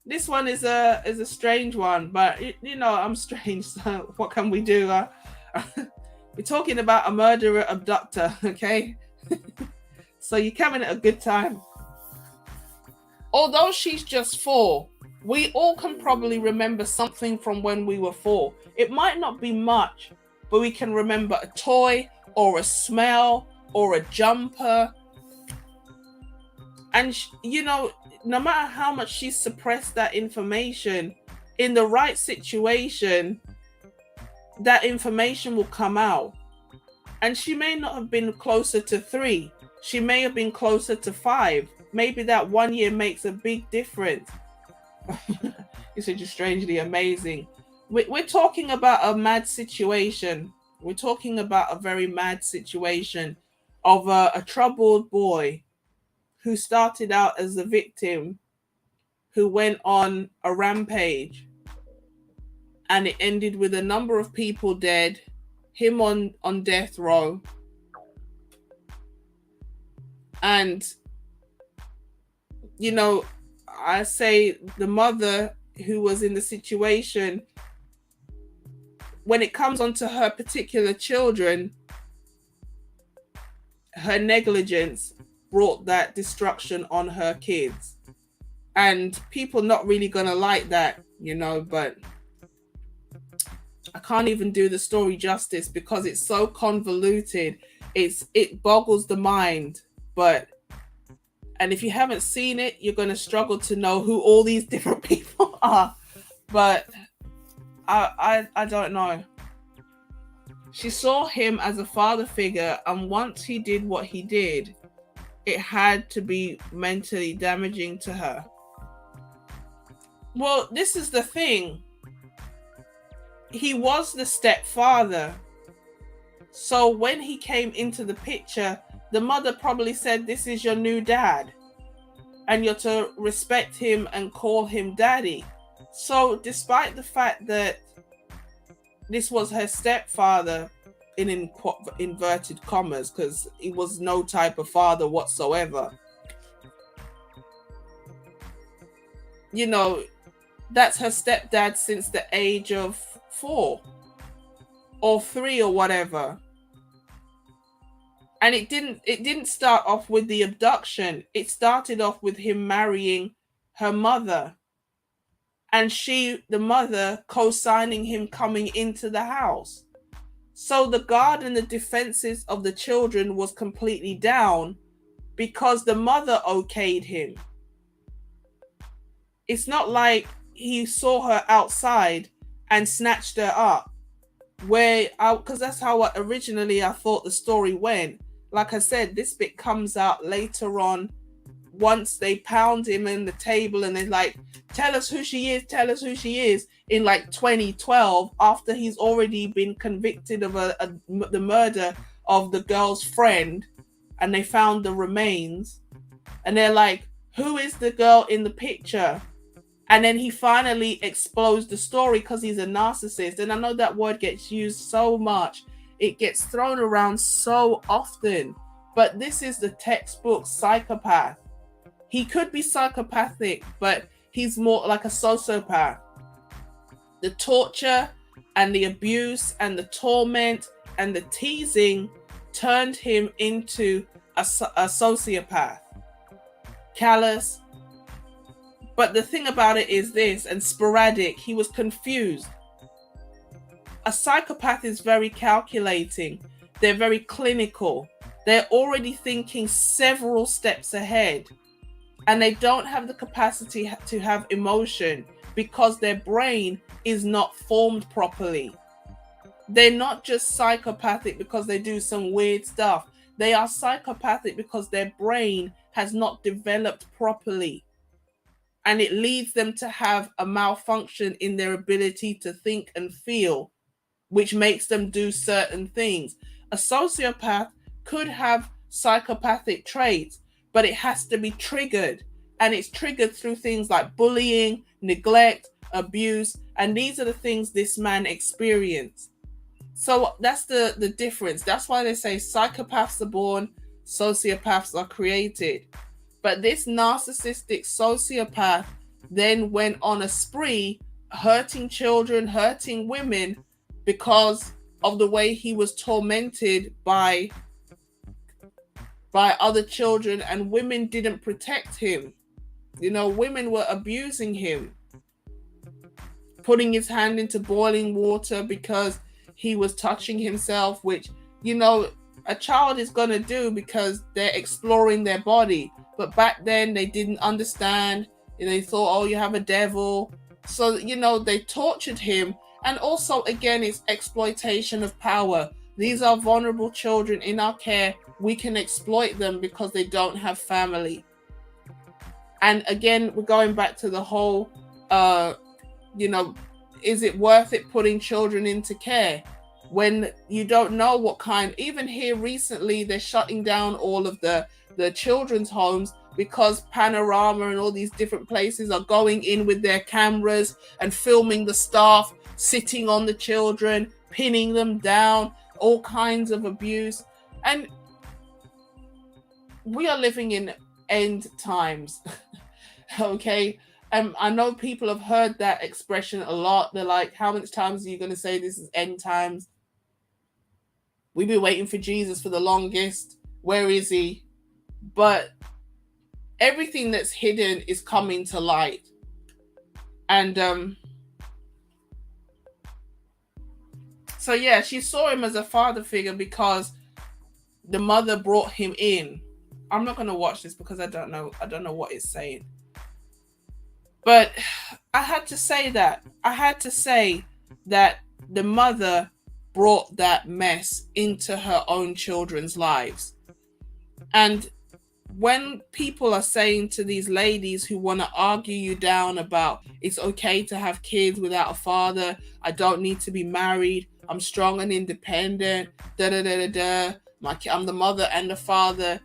This one is a strange one, but you know, I'm strange, so what can we do? We're talking about a murderer abductor, okay? So you're coming at a good time. Although she's just 4, we all can probably remember something from when we were 4. It might not be much, but we can remember a toy or a smell or a jumper. And, you know, no matter how much she suppressed that information, in the right situation, that information will come out. And she may not have been closer to 3. She may have been closer to 5. Maybe that 1 year makes a big difference. It's just strangely amazing. We're talking about a mad situation. We're talking about a very mad situation of a troubled boy who started out as a victim, who went on a rampage, and it ended with a number of people dead, him on death row. And, you know, I say the mother who was in the situation, when it comes onto her particular children, her negligence brought that destruction on her kids. And people not really gonna like that, you know, but I can't even do the story justice because it's so convoluted. It boggles the mind. And if you haven't seen it, you're gonna struggle to know who all these different people are. But I don't know. She saw him as a father figure, and once he did what he did, it had to be mentally damaging to her. Well, this is the thing. He was the stepfather. So when he came into the picture, the mother probably said, "This is your new dad, and you're to respect him and call him daddy." So despite the fact that this was her stepfather, in inverted commas, because he was no type of father whatsoever, you know, that's her stepdad since the age of 4 or 3 or whatever. And it didn't start off with the abduction. It started off with him marrying her mother, and the mother, co-signing him coming into the house. So the guard and the defenses of the children was completely down because the mother okayed him. It's not like he saw her outside and snatched her up, because that's how originally I thought the story went. Like I said, this bit comes out later on, once they pound him in the table and they're like, tell us who she is, in like 2012, after he's already been convicted of the murder of the girl's friend, and they found the remains, and they're like, who is the girl in the picture? And then he finally explodes the story because he's a narcissist. And I know that word gets used so much. It gets thrown around so often. But this is the textbook psychopath. He could be psychopathic, but he's more like a sociopath. The torture and the abuse and the torment and the teasing turned him into a sociopath. Callous. But the thing about it is this, and sporadic, he was confused. A psychopath is very calculating. They're very clinical. They're already thinking several steps ahead. And they don't have the capacity to have emotion because their brain is not formed properly. They're not just psychopathic because they do some weird stuff. They are psychopathic because their brain has not developed properly. And it leads them to have a malfunction in their ability to think and feel, which makes them do certain things. A sociopath could have psychopathic traits, but it has to be triggered. And it's triggered through things like bullying, neglect, abuse. And these are the things this man experienced. So that's the difference. That's why they say psychopaths are born, sociopaths are created. But this narcissistic sociopath then went on a spree, hurting children, hurting women, because of the way he was tormented by other children, and women didn't protect him. You know, women were abusing him, putting his hand into boiling water because he was touching himself, which, you know, a child is going to do because they're exploring their body. But back then they didn't understand. They thought, oh, you have a devil. So, you know, they tortured him. And also, again, it's exploitation of power. These are vulnerable children in our care. We can exploit them because they don't have family. And again, we're going back to the whole, you know, is it worth it putting children into care when you don't know what kind? Even here recently, they're shutting down all of the children's homes because Panorama and all these different places are going in with their cameras and filming the staff sitting on the children, pinning them down, all kinds of abuse. And we are living in end times. Okay, I know people have heard that expression a lot. They're like, how much times are you going to say this is end times? We've been waiting for Jesus for the longest. Where is he? But everything that's hidden is coming to light. And so yeah, she saw him as a father figure because the mother brought him in. I'm not going to watch this because I don't know what it's saying. But I had to say that. I had to say that the mother brought that mess into her own children's lives. And when people are saying to these ladies who want to argue you down about it's okay to have kids without a father, I don't need to be married, I'm strong and independent, I'm the mother and the father,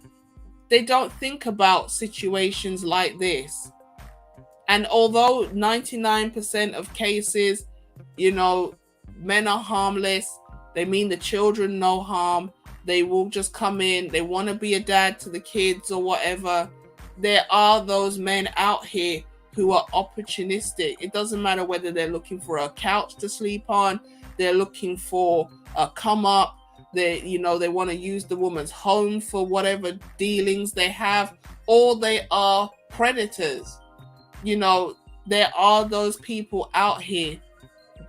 they don't think about situations like this. And although 99% of cases, you know, men are harmless, they mean the children no harm, they will just come in, they want to be a dad to the kids or whatever. There are those men out here who are opportunistic. It doesn't matter whether they're looking for a couch to sleep on, they're looking for a come up, they want to use the woman's home for whatever dealings they have, or they are predators. You know, there are those people out here,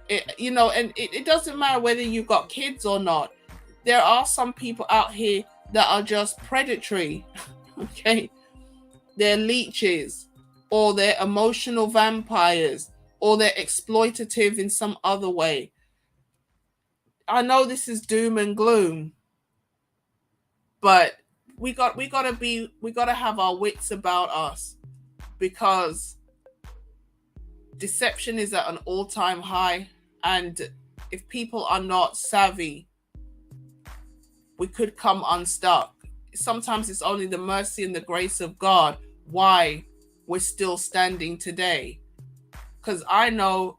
and it doesn't matter whether you've got kids or not. There are some people out here that are just predatory, okay? They're leeches, or they're emotional vampires, or they're exploitative in some other way. I know this is doom and gloom, but we got to have our wits about us, because deception is at an all-time high, and if people are not savvy, we could come unstuck. Sometimes it's only the mercy and the grace of God why we're still standing today. Because I know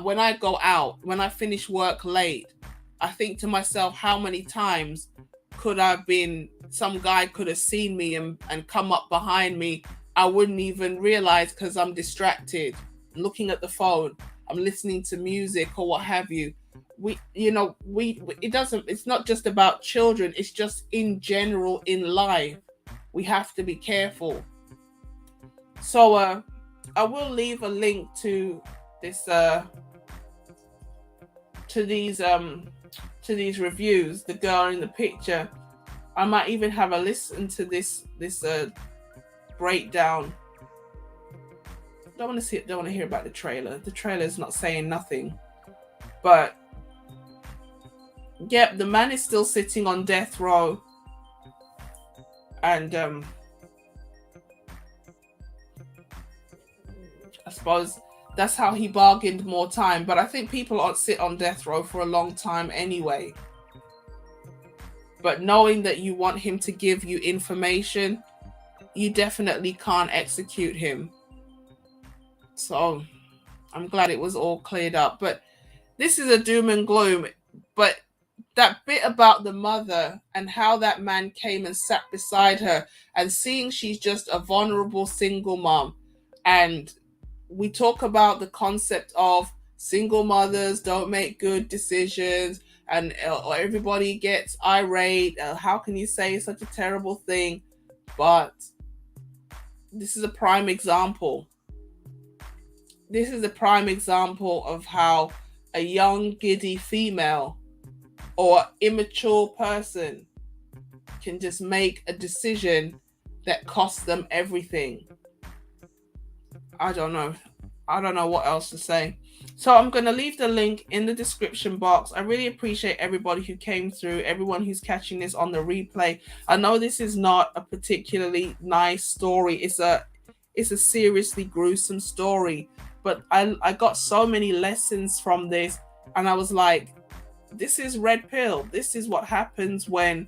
when I go out, when I finish work late, I think to myself, how many times could I have been, some guy could have seen me and come up behind me. I wouldn't even realize because I'm distracted, looking at the phone, I'm listening to music or what have you. It's not just about children, it's just in general in life. We have to be careful. So I will leave a link to this to these reviews, the girl in the picture. I might even have a listen to this breakdown. Don't want to hear about the trailer. The trailer is not saying nothing. But yep, the man is still sitting on death row, and I suppose that's how he bargained more time. But I think people don't sit on death row for a long time anyway. But knowing that you want him to give you information, you definitely can't execute him. So I'm glad it was all cleared up. But this is a doom and gloom. But that bit about the mother and how that man came and sat beside her and seeing she's just a vulnerable single mom. And we talk about the concept of single mothers don't make good decisions, and everybody gets irate. How can you say such a terrible thing? But this is a prime example. This is a prime example of how a young, giddy female or immature person can just make a decision that costs them everything. I don't know what else to say. So I'm going to leave the link in the description box. I really appreciate everybody who came through, everyone who's catching this on the replay. I know this is not a particularly nice story. It's a seriously gruesome story, but I got so many lessons from this, and I was like, this is red pill. This is what happens when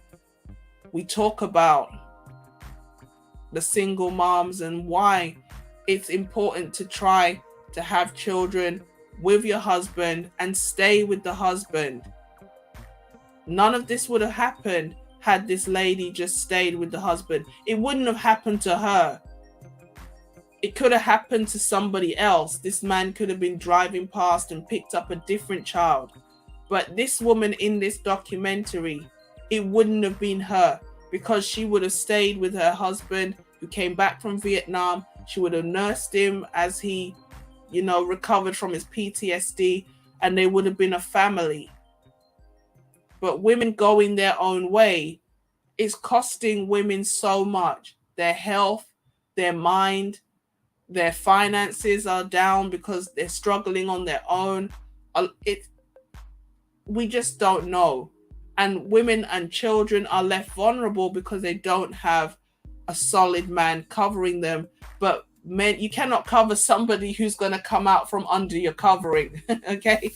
we talk about the single moms and why it's important to try to have children with your husband and stay with the husband. None of this would have happened had this lady just stayed with the husband. It wouldn't have happened to her. It could have happened to somebody else. This man could have been driving past and picked up a different child. But this woman in this documentary, it wouldn't have been her, because she would have stayed with her husband who came back from Vietnam. She would have nursed him as he, recovered from his PTSD, and they would have been a family. But women going their own way is costing women so much. Their health, their mind, their finances are down because they're struggling on their own. We just don't know. And women and children are left vulnerable because they don't have a solid man covering them. But men, you cannot cover somebody who's going to come out from under your covering. Okay.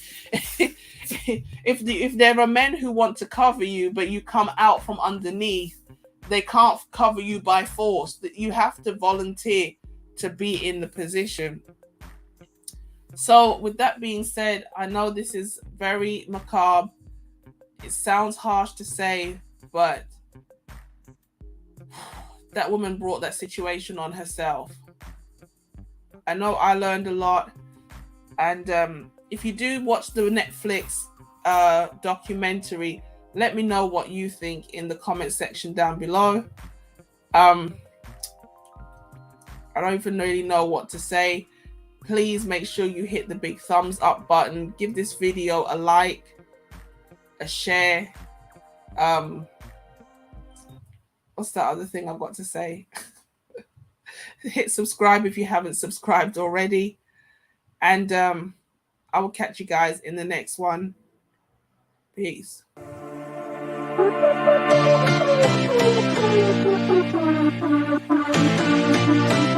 If there are men who want to cover you, but you come out from underneath, they can't cover you by force. You have to volunteer to be in the position. So with that being said, I know this is very macabre. It sounds harsh to say, but that woman brought that situation on herself. I know I learned a lot. And if you do watch the Netflix documentary, let me know what you think in the comment section down below. I don't even really know what to say. Please make sure you hit the big thumbs up button. Give this video a like, a share. What's that other thing I've got to say? Hit subscribe if you haven't subscribed already. And I will catch you guys in the next one. Peace. Thank you.